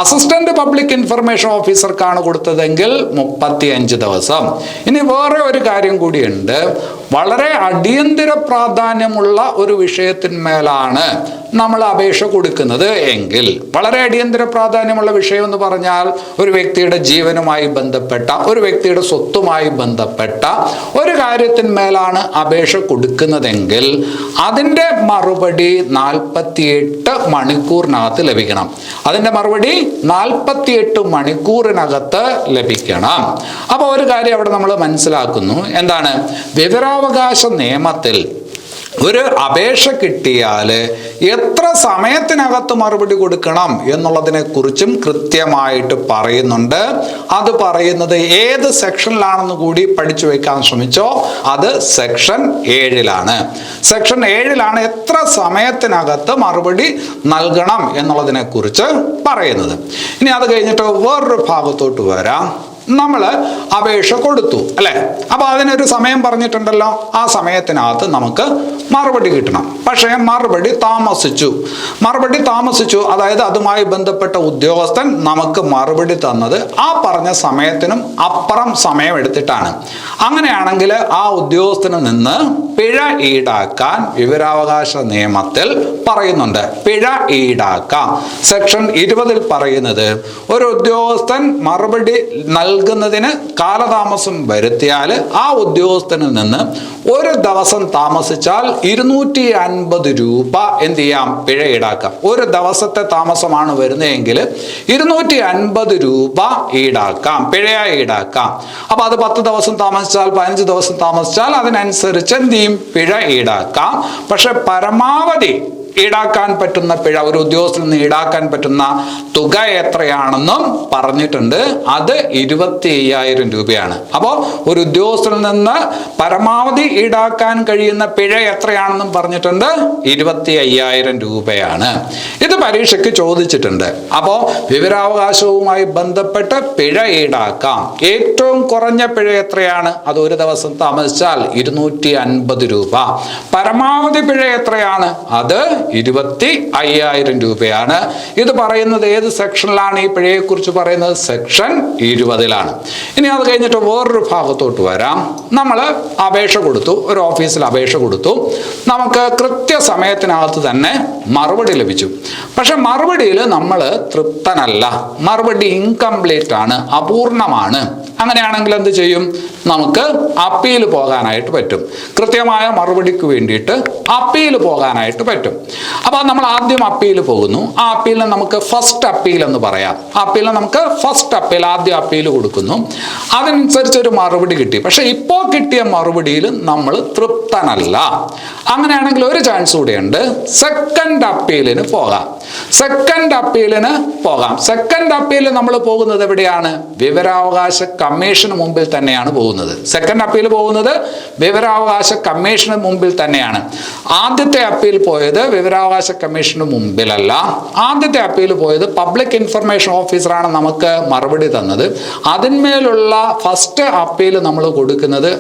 അസിസ്റ്റന്റ് പബ്ലിക് ഇൻഫർമേഷൻ ഓഫീസർക്കാണ് കൊടുത്തതെങ്കിൽ 35 ദിവസം. ഇനി വേറെ ഒരു കാര്യം കൂടിയുണ്ട്. വളരെ അടിയന്തര പ്രാധാന്യമുള്ള ഒരു വിഷയത്തിന്മേലാണ് നമ്മൾ അപേക്ഷ കൊടുക്കുന്നത് എങ്കിൽ, വളരെ അടിയന്തര പ്രാധാന്യമുള്ള വിഷയം എന്ന് പറഞ്ഞാൽ ഒരു വ്യക്തിയുടെ ജീവനുമായി ബന്ധപ്പെട്ട, ഒരു വ്യക്തിയുടെ സ്വത്തുമായി ബന്ധപ്പെട്ട ഒരു കാര്യത്തിന്മേലാണ് അപേക്ഷ കൊടുക്കുന്നതെങ്കിൽ അതിൻ്റെ മറുപടി 48 മണിക്കൂറിനകത്ത് ലഭിക്കണം. അതിൻ്റെ മറുപടി 48 മണിക്കൂറിനകത്ത് ലഭിക്കണം. അപ്പോൾ ഒരു കാര്യം അവിടെ നമ്മൾ മനസ്സിലാക്കുന്നു. എന്താണ്? വിവരാവകാശ നിയമത്തിൽ ഒരു അപേക്ഷ കിട്ടിയാൽ എത്ര സമയത്തിനകത്ത് മറുപടി കൊടുക്കണം എന്നുള്ളതിനെ കുറിച്ചും കൃത്യമായിട്ട് പറയുന്നുണ്ട്. അത് പറയുന്നത് ഏത് സെക്ഷനിലാണെന്ന് കൂടി പഠിച്ചു വെക്കാൻ ശ്രമിച്ചോ. അത് സെക്ഷൻ 7-ലാണ്. സെക്ഷൻ 7-ലാണ് എത്ര സമയത്തിനകത്ത് മറുപടി നൽകണം എന്നുള്ളതിനെ കുറിച്ച് പറയുന്നത്. ഇനി അത് കഴിഞ്ഞിട്ട് വേറൊരു ഭാഗത്തോട്ട് വരാം. നമ്മൾ അപേക്ഷ കൊടുത്തു, അല്ലെ? അപ്പൊ അതിനൊരു സമയം പറഞ്ഞിട്ടുണ്ടല്ലോ. ആ സമയത്തിനകത്ത് നമുക്ക് മറുപടി കിട്ടണം. പക്ഷേ മറുപടി താമസിച്ചു. അതായത് അതുമായി ബന്ധപ്പെട്ട ഉദ്യോഗസ്ഥൻ നമുക്ക് മറുപടി തന്നത് ആ പറഞ്ഞ സമയത്തിനും അപ്പുറം സമയം എടുത്തിട്ടാണ്. അങ്ങനെയാണെങ്കിൽ ആ ഉദ്യോഗസ്ഥനിൽ നിന്ന് പിഴ ഈടാക്കാൻ വിവരാവകാശ നിയമത്തിൽ പറയുന്നുണ്ട്. പിഴ ഈടാക്കാം. സെക്ഷൻ 20-ൽ പറയുന്നത് ഒരു ഉദ്യോഗസ്ഥൻ മറുപടി നൽകുന്നതിന് കാലതാമസം വരുത്തിയാൽ ആ ഉദ്യോഗസ്ഥനിൽ നിന്ന് ഒരു ദിവസം താമസിച്ചാൽ 250 രൂപ എന്ത് ചെയ്യാം? പിഴ ഈടാക്കാം. ഒരു ദിവസത്തെ താമസമാണ് വരുന്നതെങ്കിൽ 250 രൂപ ഈടാക്കാം, പിഴയായി ഈടാക്കാം. അപ്പൊ അത് 10 ദിവസം താമസിച്ചാൽ, 15 ദിവസം താമസിച്ചാൽ അതിനനുസരിച്ച് എന്ത് ചെയ്യും? പിഴ ഈടാക്കാം. പക്ഷെ പരമാവധി ഈടാക്കാൻ പറ്റുന്ന പിഴ, ഒരു ഉദ്യോഗസ്ഥനിൽ നിന്ന് ഈടാക്കാൻ പറ്റുന്ന തുക എത്രയാണെന്നും പറഞ്ഞിട്ടുണ്ട്. അത് 25,000 രൂപയാണ്. അപ്പോൾ ഒരു ഉദ്യോഗസ്ഥനിൽ നിന്ന് പരമാവധി ഈടാക്കാൻ കഴിയുന്ന പിഴ എത്രയാണെന്നും പറഞ്ഞിട്ടുണ്ട്? 25,000 രൂപയാണ്. ഇത് പരീക്ഷയ്ക്ക് ചോദിച്ചിട്ടുണ്ട്. അപ്പോൾ വിവരാവകാശവുമായി ബന്ധപ്പെട്ട് പിഴ ഈടാക്കാം. ഏറ്റവും കുറഞ്ഞ പിഴ എത്രയാണ്? അത് ഒരു ദിവസം താമസിച്ചാൽ 250 രൂപ. പരമാവധി പിഴ എത്രയാണ്? അത് 25,000 രൂപയാണ്. ഇത് പറയുന്നത് ഏത് സെക്ഷനിലാണ്? ഈ പിഴയെ കുറിച്ച് പറയുന്നത് സെക്ഷൻ 20-ലാണ്. ഇനി അത് കഴിഞ്ഞിട്ട് വേറൊരു ഭാഗത്തോട്ട് വരാം. നമ്മൾ അപേക്ഷ കൊടുത്തു, ഒരു ഓഫീസിൽ അപേക്ഷ കൊടുത്തു. നമുക്ക് കൃത്യസമയത്തിനകത്ത് തന്നെ മറുപടി ലഭിച്ചു. പക്ഷെ മറുപടിയിൽ നമ്മൾ തൃപ്തനല്ല, മറുപടി ഇൻകംപ്ലീറ്റ് ആണ്, അപൂർണമാണ്. അങ്ങനെയാണെങ്കിൽ എന്ത് ചെയ്യും? നമുക്ക് അപ്പീൽ പോകാനായിട്ട് പറ്റും. കൃത്യമായ മറുപടിക്ക് വേണ്ടിയിട്ട് അപ്പീൽ പോകാനായിട്ട് പറ്റും. അപ്പോൾ നമ്മൾ ആദ്യം അപ്പീൽ പോകുന്നു. ആ അപ്പീലിന് നമുക്ക് ഫസ്റ്റ് അപ്പീൽ എന്ന് പറയാം. അപ്പീലിന് നമുക്ക് ഫസ്റ്റ് അപ്പീൽ, ആദ്യം അപ്പീൽ കൊടുക്കുന്നു. അതനുസരിച്ച് ഒരു മറുപടി കിട്ടി. പക്ഷെ ഇപ്പോൾ കിട്ടിയ മറുപടിയിൽ നമ്മൾ തൃപ്തനല്ല. അങ്ങനെയാണെങ്കിൽ ഒരു ചാൻസ് കൂടിയുണ്ട്, സെക്കൻഡ് അപ്പീലിന് പോകാം. സെക്കൻഡ് അപ്പീലിന് പോകാം. സെക്കൻഡ് അപ്പീൽ നമ്മൾ പോകുന്നത് എവിടെയാണ്? വിവരാവകാശ കമ്മീഷന് മുമ്പിൽ തന്നെയാണ് പോകുന്നത്. സെക്കൻഡ് അപ്പീൽ പോകുന്നത് വിവരാവകാശ കമ്മീഷന് മുമ്പിൽ തന്നെയാണ്. ആദ്യത്തെ അപ്പീൽ പോയത് വിവരാവകാശ കമ്മീഷന് മുമ്പിലല്ല. ആദ്യത്തെ അപ്പീൽ പോയത് പബ്ലിക് ഇൻഫർമേഷൻ ഓഫീസറാണ് നമുക്ക് മറുപടി തന്നത്. അതിന്മേലുള്ള ഫസ്റ്റ് അപ്പീൽ നമ്മൾ കൊടുക്കുന്നത്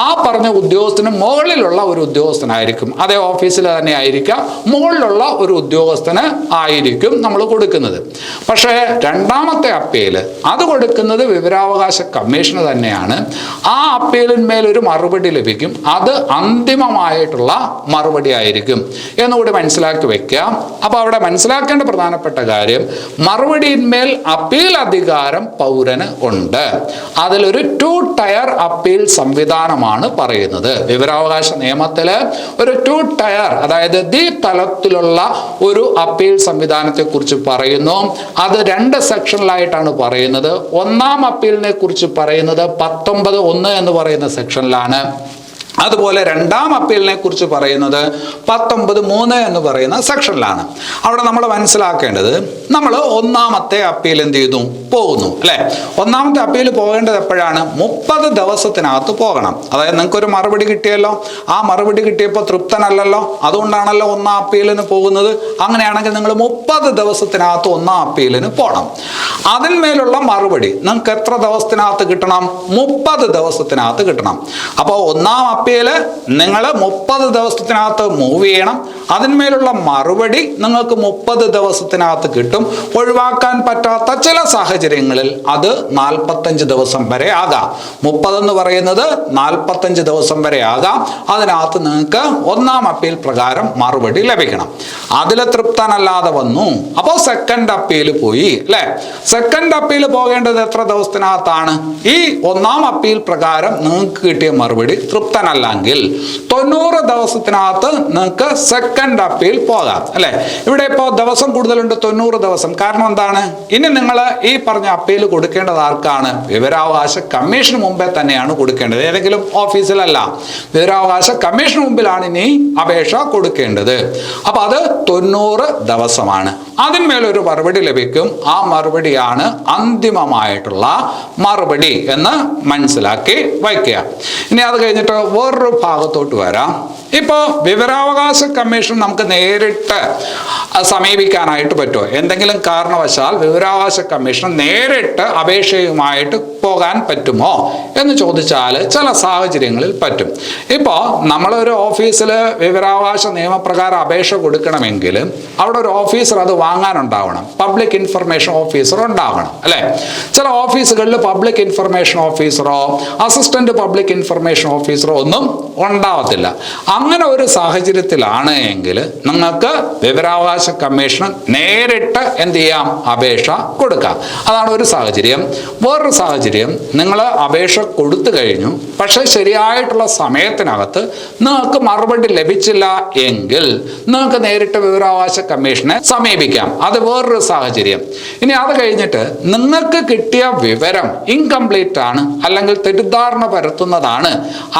ആ പറഞ്ഞ ഉദ്യോഗസ്ഥന് മുകളിലുള്ള ഒരു ഉദ്യോഗസ്ഥനായിരിക്കും. അതേ ഓഫീസിൽ തന്നെ ആയിരിക്കാം, മുകളിലുള്ള ഒരു ഉദ്യോഗസ്ഥന് ആയിരിക്കും നമ്മൾ കൊടുക്കുന്നത്. പക്ഷേ രണ്ടാമത്തെ അപ്പീൽ അത് കൊടുക്കുന്നത് വിവരാവകാശ കമ്മീഷന് തന്നെയാണ്. ആ അപ്പീലിന്മേൽ ഒരു മറുപടി ലഭിക്കും. അത് അന്തിമമായിട്ടുള്ള മറുപടി ആയിരിക്കും എന്നുകൂടി മനസ്സിലാക്കി വെക്കുക. അപ്പൊ അവിടെ മനസ്സിലാക്കേണ്ട പ്രധാനപ്പെട്ട കാര്യം, മറുപടിയിന്മേൽ അപ്പീൽ അധികാരം പൗരന് ഉണ്ട്. അതിലൊരു 2 ടയർ അപ്പീൽ സംവിധാനമാണ് പറയുന്നത്. വിവരാവകാശ നിയമത്തില് ഒരു 2 ടയർ, അതായത് ദ്വിതലത്തിലുള്ള ഒരു അപ്പീൽ സംവിധാനത്തെ കുറിച്ച് പറയുന്നു. അത് 2 സെക്ഷനിലായിട്ടാണ് പറയുന്നത്. ഒന്നാം അപ്പീലിനെ കുറിച്ച് പറയുന്നത് 19(1) എന്ന് പറയുന്ന സെക്ഷനിലാണ്. അതുപോലെ രണ്ടാം അപ്പീലിനെ കുറിച്ച് പറയുന്നത് 19(3) എന്ന് പറയുന്ന സെക്ഷനിലാണ്. അവിടെ നമ്മൾ മനസ്സിലാക്കേണ്ടത്, നമ്മൾ ഒന്നാമത്തെ അപ്പീൽ എന്ത് ചെയ്തു? പോകുന്നു അല്ലെ. ഒന്നാമത്തെ അപ്പീൽ പോകേണ്ടത് എപ്പോഴാണ്? 30 ദിവസത്തിനകത്ത് പോകണം. അതായത് നിങ്ങൾക്കൊരു മറുപടി കിട്ടിയല്ലോ, ആ മറുപടി കിട്ടിയപ്പോൾ തൃപ്തനല്ലല്ലോ, അതുകൊണ്ടാണല്ലോ ഒന്നാം അപ്പീലിന് പോകുന്നത്. അങ്ങനെയാണെങ്കിൽ നിങ്ങൾ 30 ദിവസത്തിനകത്ത് ഒന്നാം അപ്പീലിന് പോകണം. അതിന്മേലുള്ള മറുപടി നിങ്ങൾക്ക് എത്ര ദിവസത്തിനകത്ത് കിട്ടണം? 30 ദിവസത്തിനകത്ത് കിട്ടണം. അപ്പോൾ ഒന്നാം അപ്പീല് നിങ്ങൾ 30 ദിവസത്തിനകത്ത് മൂവ് ചെയ്യണം. അതിന്മേലുള്ള മറുപടി നിങ്ങൾക്ക് 30 ദിവസത്തിനകത്ത് കിട്ടും. ഒഴിവാക്കാൻ പറ്റാത്ത ചില സാഹചര്യങ്ങളിൽ അത് 45 ദിവസം വരെ ആകാം. 30 എന്ന് പറയുന്നത് 45 ദിവസം വരെ ആകാം. അതിനകത്ത് നിങ്ങൾക്ക് ഒന്നാം അപ്പീൽ പ്രകാരം മറുപടി ലഭിക്കണം. അതിൽ തൃപ്തനല്ലാതെ വന്നു, അപ്പോൾ സെക്കൻഡ് അപ്പീൽ പോയി അല്ലെ. സെക്കൻഡ് അപ്പീൽ പോകേണ്ടത് എത്ര ദിവസത്തിനകത്താണ്? ഈ ഒന്നാം അപ്പീൽ പ്രകാരം നിങ്ങൾക്ക് കിട്ടിയ മറുപടി തൃപ്തനല്ലെങ്കിൽ 90 ദിവസത്തിനകത്ത് നിങ്ങൾക്ക് സെക്കൻഡ് അപ്പീൽ പോകാം അല്ലെ. ഇവിടെ ഇപ്പോൾ ദിവസം കൂടുതലുണ്ട്, 90 ദിവസം. കാരണം എന്താണ്? ഇനി നിങ്ങൾ ഈ പറഞ്ഞ അപ്പീൽ കൊടുക്കേണ്ടത് ആർക്കാണ്? വിവരാവകാശ കമ്മീഷന് മുമ്പേ തന്നെയാണ് കൊടുക്കേണ്ടത്. ഏതെങ്കിലും ഓഫീസിലല്ല, വിവരാവകാശ കമ്മീഷന് മുമ്പിലാണ് ഇനി അപേക്ഷ കൊടുക്കേണ്ടത്. അപ്പൊ അത് 90 ദിവസമാണ്. അതിന്മേലൊരു മറുപടി ലഭിക്കും. ആ മറുപടിയാണ് അന്തിമമായിട്ടുള്ള മറുപടി എന്ന് മനസ്സിലാക്കി വയ്ക്കുക. ഇനി അത് കഴിഞ്ഞിട്ട് വേറൊരു ഭാഗത്തോട്ട് വരാം. ഇപ്പോൾ വിവരാവകാശ കമ്മീഷൻ നമുക്ക് നേരിട്ട് സമീപിക്കാനായിട്ട് പറ്റുമോ? എന്തെങ്കിലും കാരണവശാൽ വിവരാവകാശ കമ്മീഷൻ നേരിട്ട് അപേക്ഷയുമായിട്ട് പോകാൻ പറ്റുമോ എന്ന് ചോദിച്ചാൽ ചില സാഹചര്യങ്ങളിൽ പറ്റും. ഇപ്പോൾ നമ്മളൊരു ഓഫീസിൽ വിവരാവകാശ നിയമപ്രകാരം അപേക്ഷ കൊടുക്കണമെങ്കിൽ അവിടെ ഒരു ഓഫീസർ അത് വാങ്ങാനുണ്ടാവണം. പബ്ലിക് ഇൻഫർമേഷൻ ഓഫീസർ ഉണ്ടാവണം അല്ലെ. ചില ഓഫീസുകളിൽ പബ്ലിക് ഇൻഫർമേഷൻ ഓഫീസറോ അസിസ്റ്റന്റ് പബ്ലിക് ഇൻഫർമേഷൻ ഓഫീസറോ ഒന്നും ഉണ്ടാവത്തില്ല. അങ്ങനെ ഒരു സാഹചര്യത്തിലാണ് എങ്കിൽ നിങ്ങൾക്ക് വിവരാവകാശ കമ്മീഷൻ നേരിട്ട് എന്ത് ചെയ്യാം? അപേക്ഷ കൊടുക്കാം. അതാണ് ഒരു സാഹചര്യം. വേറൊരു സാഹചര്യം, നിങ്ങൾ അപേക്ഷ കൊടുത്തു കഴിഞ്ഞു, പക്ഷെ ശരിയായിട്ടുള്ള സമയത്തിനകത്ത് നിങ്ങൾക്ക് മറുപടി ലഭിച്ചില്ല എങ്കിൽ നിങ്ങൾക്ക് നേരിട്ട് വിവരാവകാശ കമ്മീഷനെ സമീപിക്കാം. അത് വേറൊരു സാഹചര്യം. ഇനി അത് കഴിഞ്ഞിട്ട് നിങ്ങൾക്ക് കിട്ടിയ വിവരം ഇൻകംപ്ലീറ്റ് ആണ്, അല്ലെങ്കിൽ തെറ്റിദ്ധാരണ പരത്തുന്നതാണ്,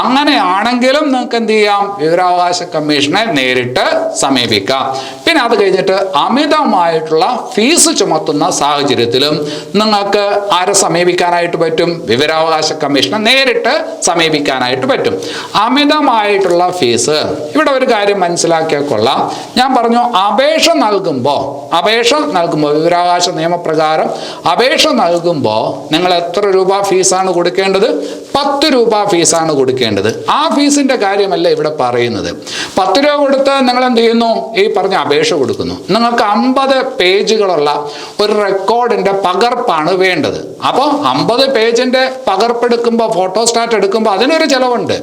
അങ്ങനെയാണെങ്കിലും നിങ്ങൾക്ക് എന്ത് ചെയ്യാം? വിവരാവകാശ കമ്മീഷനെ നേരിട്ട് സമീപിക്കാം. പിന്നെ അത് കഴിഞ്ഞിട്ട് അമിതമായിട്ടുള്ള ഫീസ് ചുമത്തുന്ന സാഹചര്യത്തിലും നിങ്ങൾക്ക് ആരെ സമീപിക്കാനായിട്ട് പറ്റും? വിവരാവകാശ കമ്മീഷനെ നേരിട്ട് സമീപിക്കാനായിട്ട് പറ്റും. അമിതമായിട്ടുള്ള ഫീസ്, ഇവിടെ ഒരു കാര്യം മനസ്സിലാക്കിയാൽ കൊള്ളാം. ഞാൻ പറഞ്ഞു, അപേക്ഷ നൽകുമ്പോൾ വിവരാവകാശ നിയമപ്രകാരം അപേക്ഷ നൽകുമ്പോൾ നിങ്ങൾ എത്ര രൂപ ഫീസാണ് കൊടുക്കേണ്ടത്? 10 രൂപ ഫീസാണ് കൊടുക്കേണ്ടത്. ആ ഫീസിന്റെ കാര്യമല്ല ഇവിടെ പറയുന്നത്. 10 രൂപ കൊടുത്ത് നിങ്ങൾ എന്ത് ചെയ്യുന്നു? ഈ പറഞ്ഞ അപേക്ഷ കൊടുക്കുന്നു. നിങ്ങൾക്ക് 50 പേജുകളുള്ള ഒരു റെക്കോർഡിന്റെ പകർപ്പാണ് വേണ്ടത്. അപ്പോൾ 50 പേജിന്റെ പകർപ്പെടുക്കുമ്പോൾ, ഫോട്ടോസ്റ്റാറ്റ് എടുക്കുമ്പോൾ അതിനൊരു ചിലവുണ്ട്.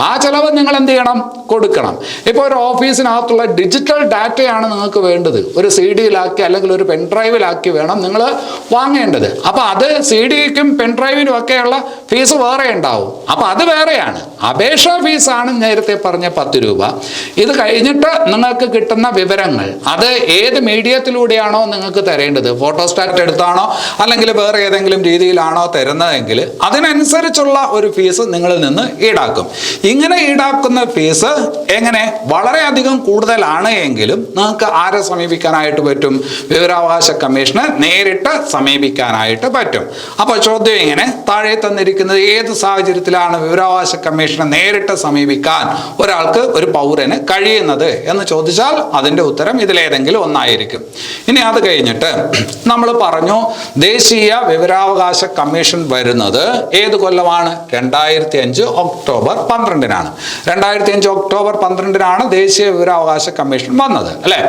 ആ ചിലവ് നിങ്ങൾ എന്ത് ചെയ്യണം? കൊടുക്കണം. ഇപ്പോൾ ഒരു ഓഫീസിനകത്തുള്ള ഡിജിറ്റൽ ഡാറ്റയാണ് നിങ്ങൾക്ക് വേണ്ടത്. ഒരു CD-യിലാക്കി അല്ലെങ്കിൽ ഒരു പെൻഡ്രൈവിലാക്കി വേണം നിങ്ങൾ വാങ്ങേണ്ടത്. അപ്പോൾ അത് CD-ക്കും പെൻഡ്രൈവിനും ഒക്കെയുള്ള ഫീസ് വേറെ ഉണ്ടാവും. അപ്പോൾ അത് വേറെയാണ്. അപേക്ഷാ ഫീസാണ് നേരത്തെ പറഞ്ഞ 10 രൂപ. ഇത് കഴിഞ്ഞിട്ട് നിങ്ങൾക്ക് കിട്ടുന്ന വിവരങ്ങൾ അത് ഏത് മീഡിയത്തിലൂടെയാണോ നിങ്ങൾക്ക് തരേണ്ടത്, ഫോട്ടോസ്റ്റാറ്റ് എടുത്താണോ അല്ലെങ്കിൽ വേറെ ഏതെങ്കിലും രീതിയിലാണോ തരുന്നതെങ്കിൽ അതിനനുസരിച്ചുള്ള ഒരു ഫീസ് നിങ്ങളിൽ നിന്ന് ഈടാക്കും. ഇങ്ങനെ ഈടാക്കുന്ന ഫീസ് എങ്ങനെ വളരെയധികം കൂടുതലാണ് എങ്കിലും നിങ്ങൾക്ക് ആരെ സമീപിക്കാനായിട്ട് പറ്റും? വിവരാവകാശ കമ്മീഷനെ നേരിട്ട് സമീപിക്കാനായിട്ട് പറ്റും. അപ്പോൾ ചോദ്യം ഇങ്ങനെ താഴെ തന്നിരിക്കുന്നത് ഏത് സാഹചര്യത്തിലാണ് വിവരാവകാശ കമ്മീഷനെ നേരിട്ട് സമീപിക്കാൻ ഒരാൾക്ക്, ഒരു പൗരന് കഴിയുന്നത് എന്ന് ചോദിച്ചാൽ അതിൻ്റെ ഉത്തരം ഇതിലേതെങ്കിലും ഒന്നായിരിക്കും. ഇനി അത് കഴിഞ്ഞിട്ട് നമ്മൾ പറഞ്ഞു ദേശീയ വിവരാവകാശ കമ്മീഷൻ വരുന്നത് ഏത് കൊല്ലമാണ്? 2005 ഒക്ടോബർ 12-നാണ്. 2005 ഒക്ടോബർ 12-നാണ് ദേശീയ വിവരാവകാശ കമ്മീഷൻ വന്നത്, അല്ലേ?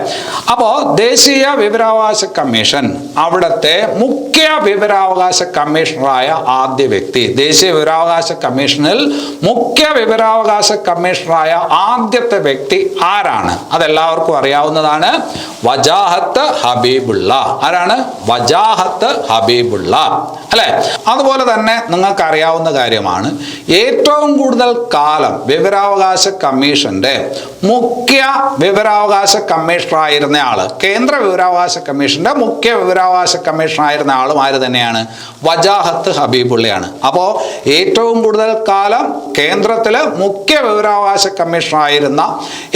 അപ്പോൾ ദേശീയ വിവരാവകാശ കമ്മീഷൻ അവിടുത്തെ മുഖ്യ വിവരാവകാശ കമ്മീഷണറായ ആദ്യ വ്യക്തി, ദേശീയ വിവരാവകാശ കമ്മീഷനിൽ മുഖ്യ വിവരാവകാശ കമ്മീഷണറായ ആദ്യത്തെ വ്യക്തി ആരാണ്? അതെല്ലാവർക്കും അറിയാവുന്നതാണ്. വജാഹത്ത് ഹബീബുള്ള. ആരാണ്? വജാഹത്ത് ഹബീബുള്ള, അല്ലെ? അതുപോലെ തന്നെ നിങ്ങൾക്ക് അറിയാവുന്ന കാര്യമാണ്, ഏറ്റവും കൂടുതൽ കാലം വിവരാവകാശ കമ്മീഷന്റെ മുഖ്യ വിവരാവകാശ കമ്മീഷണറായിരുന്ന ആള്, കേന്ദ്ര വിവരാവകാശ കമ്മീഷന്റെ മുഖ്യ വിവരാവകാശ കമ്മീഷണറായിരുന്ന ആളും ആര് തന്നെയാണ്? വജാഹത്ത് ഹബീബുള്ളയാണ്. അപ്പോൾ ഏറ്റവും കൂടുതൽ കാലം കേന്ദ്രത്തില് മുഖ്യ വിവരാവകാശ കമ്മീഷണറായിരുന്ന,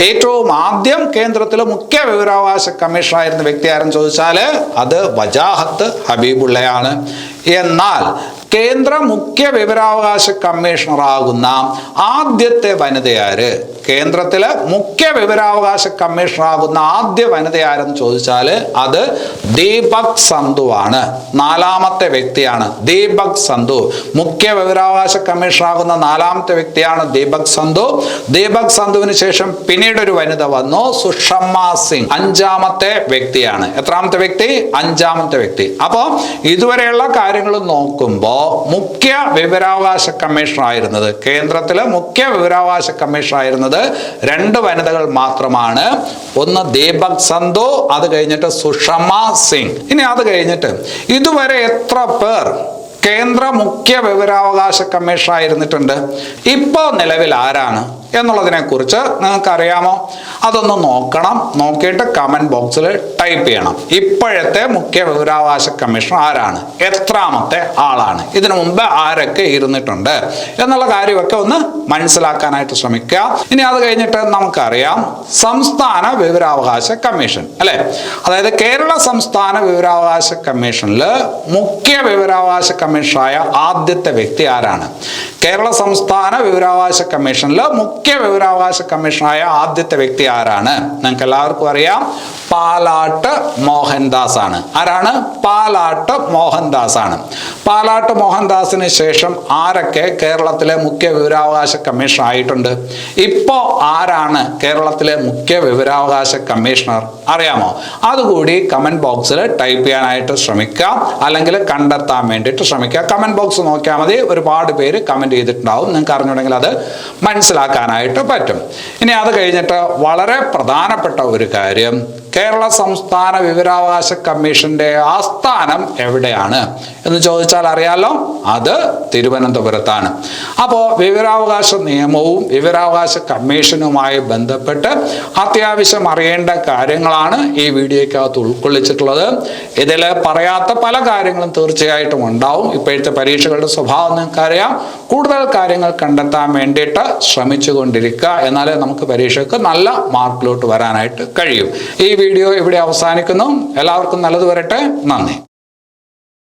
ഏറ്റവും ആദ്യം കേന്ദ്രത്തിലെ മുഖ്യ വിവരാവകാശ കമ്മീഷണറായിരുന്ന വ്യക്തി ആരെന്ന് ചോദിച്ചാൽ അത് വജാഹത്ത് ഹബീബുള്ളയാണ്. എന്നാൽ കേന്ദ്ര മുഖ്യ വിവരാവകാശ കമ്മീഷണറാകുന്ന ആദ്യത്തെ വനിതയാര്? കേന്ദ്രത്തിലെ മുഖ്യ വിവരാവകാശ കമ്മീഷണറാകുന്ന ആദ്യ വനിതയാരെന്ന് ചോദിച്ചാൽ അത് ദീപക് സന്ധു ആണ്. 4ാമത്തെ വ്യക്തിയാണ് ദീപക് സന്ധു. മുഖ്യ വിവരാവകാശ കമ്മീഷണറാകുന്ന 4ാമത്തെ വ്യക്തിയാണ് ദീപക് സന്ധു. ദീപക് സന്ധുവിന് ശേഷം പിന്നീട് ഒരു വനിത വന്നു, സുഷമ സിംഗ്. 5ാമത്തെ വ്യക്തിയാണ്. എത്രാമത്തെ വ്യക്തി? 5ാമത്തെ വ്യക്തി. അപ്പോൾ ഇതുവരെയുള്ള കാര്യങ്ങൾ നോക്കുമ്പോൾ മുഖ്യ വിവരാവകാശ കമ്മീഷണർ ആയിരുന്നത്, കേന്ദ്രത്തിലെ മുഖ്യ വിവരാവകാശ കമ്മീഷണർ ആയിരുന്നത് 2 വനിതകൾ മാത്രമാണ്. ഒന്ന് ദീപക് സന്ധു, അത് കഴിഞ്ഞിട്ട് സുഷമ സിംഗ്. ഇനി അത് കഴിഞ്ഞിട്ട് ഇതുവരെ എത്ര പേർ കേന്ദ്ര മുഖ്യ വിവരാവകാശ കമ്മീഷണർ ആയിരുന്നിട്ടുണ്ട്? ഇപ്പോൾ നിലവിൽ ആരാണ് എന്നുള്ളതിനെ കുറിച്ച് നിങ്ങൾക്ക് അറിയാമോ? അതൊന്ന് നോക്കണം. നോക്കിയിട്ട് കമന്റ് ബോക്സിൽ ടൈപ്പ് ചെയ്യണം. ഇപ്പോഴത്തെ മുഖ്യ വിവരാവകാശ കമ്മീഷണർ ആരാണ്, എത്രാമത്തെ ആളാണ്, ഇതിനു മുമ്പ് ആരൊക്കെ ഇരുന്നിട്ടുണ്ട് എന്നുള്ള കാര്യമൊക്കെ ഒന്ന് മനസ്സിലാക്കാനായിട്ട് ശ്രമിക്കുക. ഇനി അത് കഴിഞ്ഞിട്ട് നമുക്കറിയാം സംസ്ഥാന വിവരാവകാശ കമ്മീഷൻ, അല്ലെ? അതായത് കേരള സംസ്ഥാന വിവരാവകാശ കമ്മീഷനിൽ മുഖ്യ വിവരാവകാശ കമ്മീഷണറായ ആദ്യത്തെ വ്യക്തി ആരാണ്? കേരള സംസ്ഥാന വിവരാവകാശ കമ്മീഷനിൽ മുഖ്യ വിവരാവകാശ കമ്മീഷണറായ ആദ്യത്തെ വ്യക്തി ആരാണ്? നിങ്ങൾക്ക് എല്ലാവർക്കും അറിയാം, പാലാട്ട് മോഹൻദാസ് ആണ്. ആരാണ്? പാലാട്ട് മോഹൻദാസ് ആണ്. പാലാട്ട് മോഹൻദാസിന് ശേഷം ആരൊക്കെ കേരളത്തിലെ മുഖ്യ വിവരാവകാശ കമ്മീഷണർ ആയിട്ടുണ്ട്? ഇപ്പോ ആരാണ് കേരളത്തിലെ മുഖ്യ വിവരാവകാശ കമ്മീഷണർ? അറിയാമോ? അതുകൂടി കമന്റ് ബോക്സിൽ ടൈപ്പ് ചെയ്യാനായിട്ട് ശ്രമിക്കുക, അല്ലെങ്കിൽ കണ്ടെത്താൻ വേണ്ടിയിട്ട് ശ്രമിക്കുക. കമന്റ് ബോക്സ് നോക്കിയാൽ മതി, ഒരുപാട് പേര് കമന്റ് ചെയ്തിട്ടുണ്ടാവും. നിങ്ങൾക്ക് അറിഞ്ഞുണ്ടെങ്കിൽ അത് മനസ്സിലാക്കാനായിട്ട് പറ്റും. ഇനി അത് കഴിഞ്ഞിട്ട് വളരെ പ്രധാനപ്പെട്ട ഒരു കാര്യം, കേരള സംസ്ഥാന വിവരാവകാശ കമ്മീഷന്റെ ആസ്ഥാനം എവിടെയാണ് എന്ന് ചോദിച്ചാൽ അറിയാലോ, അത് തിരുവനന്തപുരത്താണ്. അപ്പോൾ വിവരാവകാശ നിയമവും വിവരാവകാശ കമ്മീഷനുമായി ബന്ധപ്പെട്ട് അത്യാവശ്യം അറിയേണ്ട കാര്യങ്ങളാണ് ഈ വീഡിയോയ്ക്കകത്ത് ഉൾക്കൊള്ളിച്ചിട്ടുള്ളത്. ഇതിൽ പറയാത്ത പല കാര്യങ്ങളും തീർച്ചയായിട്ടും ഉണ്ടാവും. ഇപ്പോഴത്തെ പരീക്ഷകളുടെ സ്വഭാവം നിങ്ങൾക്കറിയാം. കൂടുതൽ കാര്യങ്ങൾ കണ്ടെത്താൻ വേണ്ടിയിട്ട് ശ്രമിച്ചുകൊണ്ടിരിക്കുക, എന്നാലേ നമുക്ക് പരീക്ഷയ്ക്ക് നല്ല മാർക്കിലോട്ട് വരാനായിട്ട് കഴിയും. ഈ വീഡിയോ ഇവിടെ അവസാനിക്കുന്നു. എല്ലാവർക്കും നല്ലത് വരട്ടെ. നന്ദി.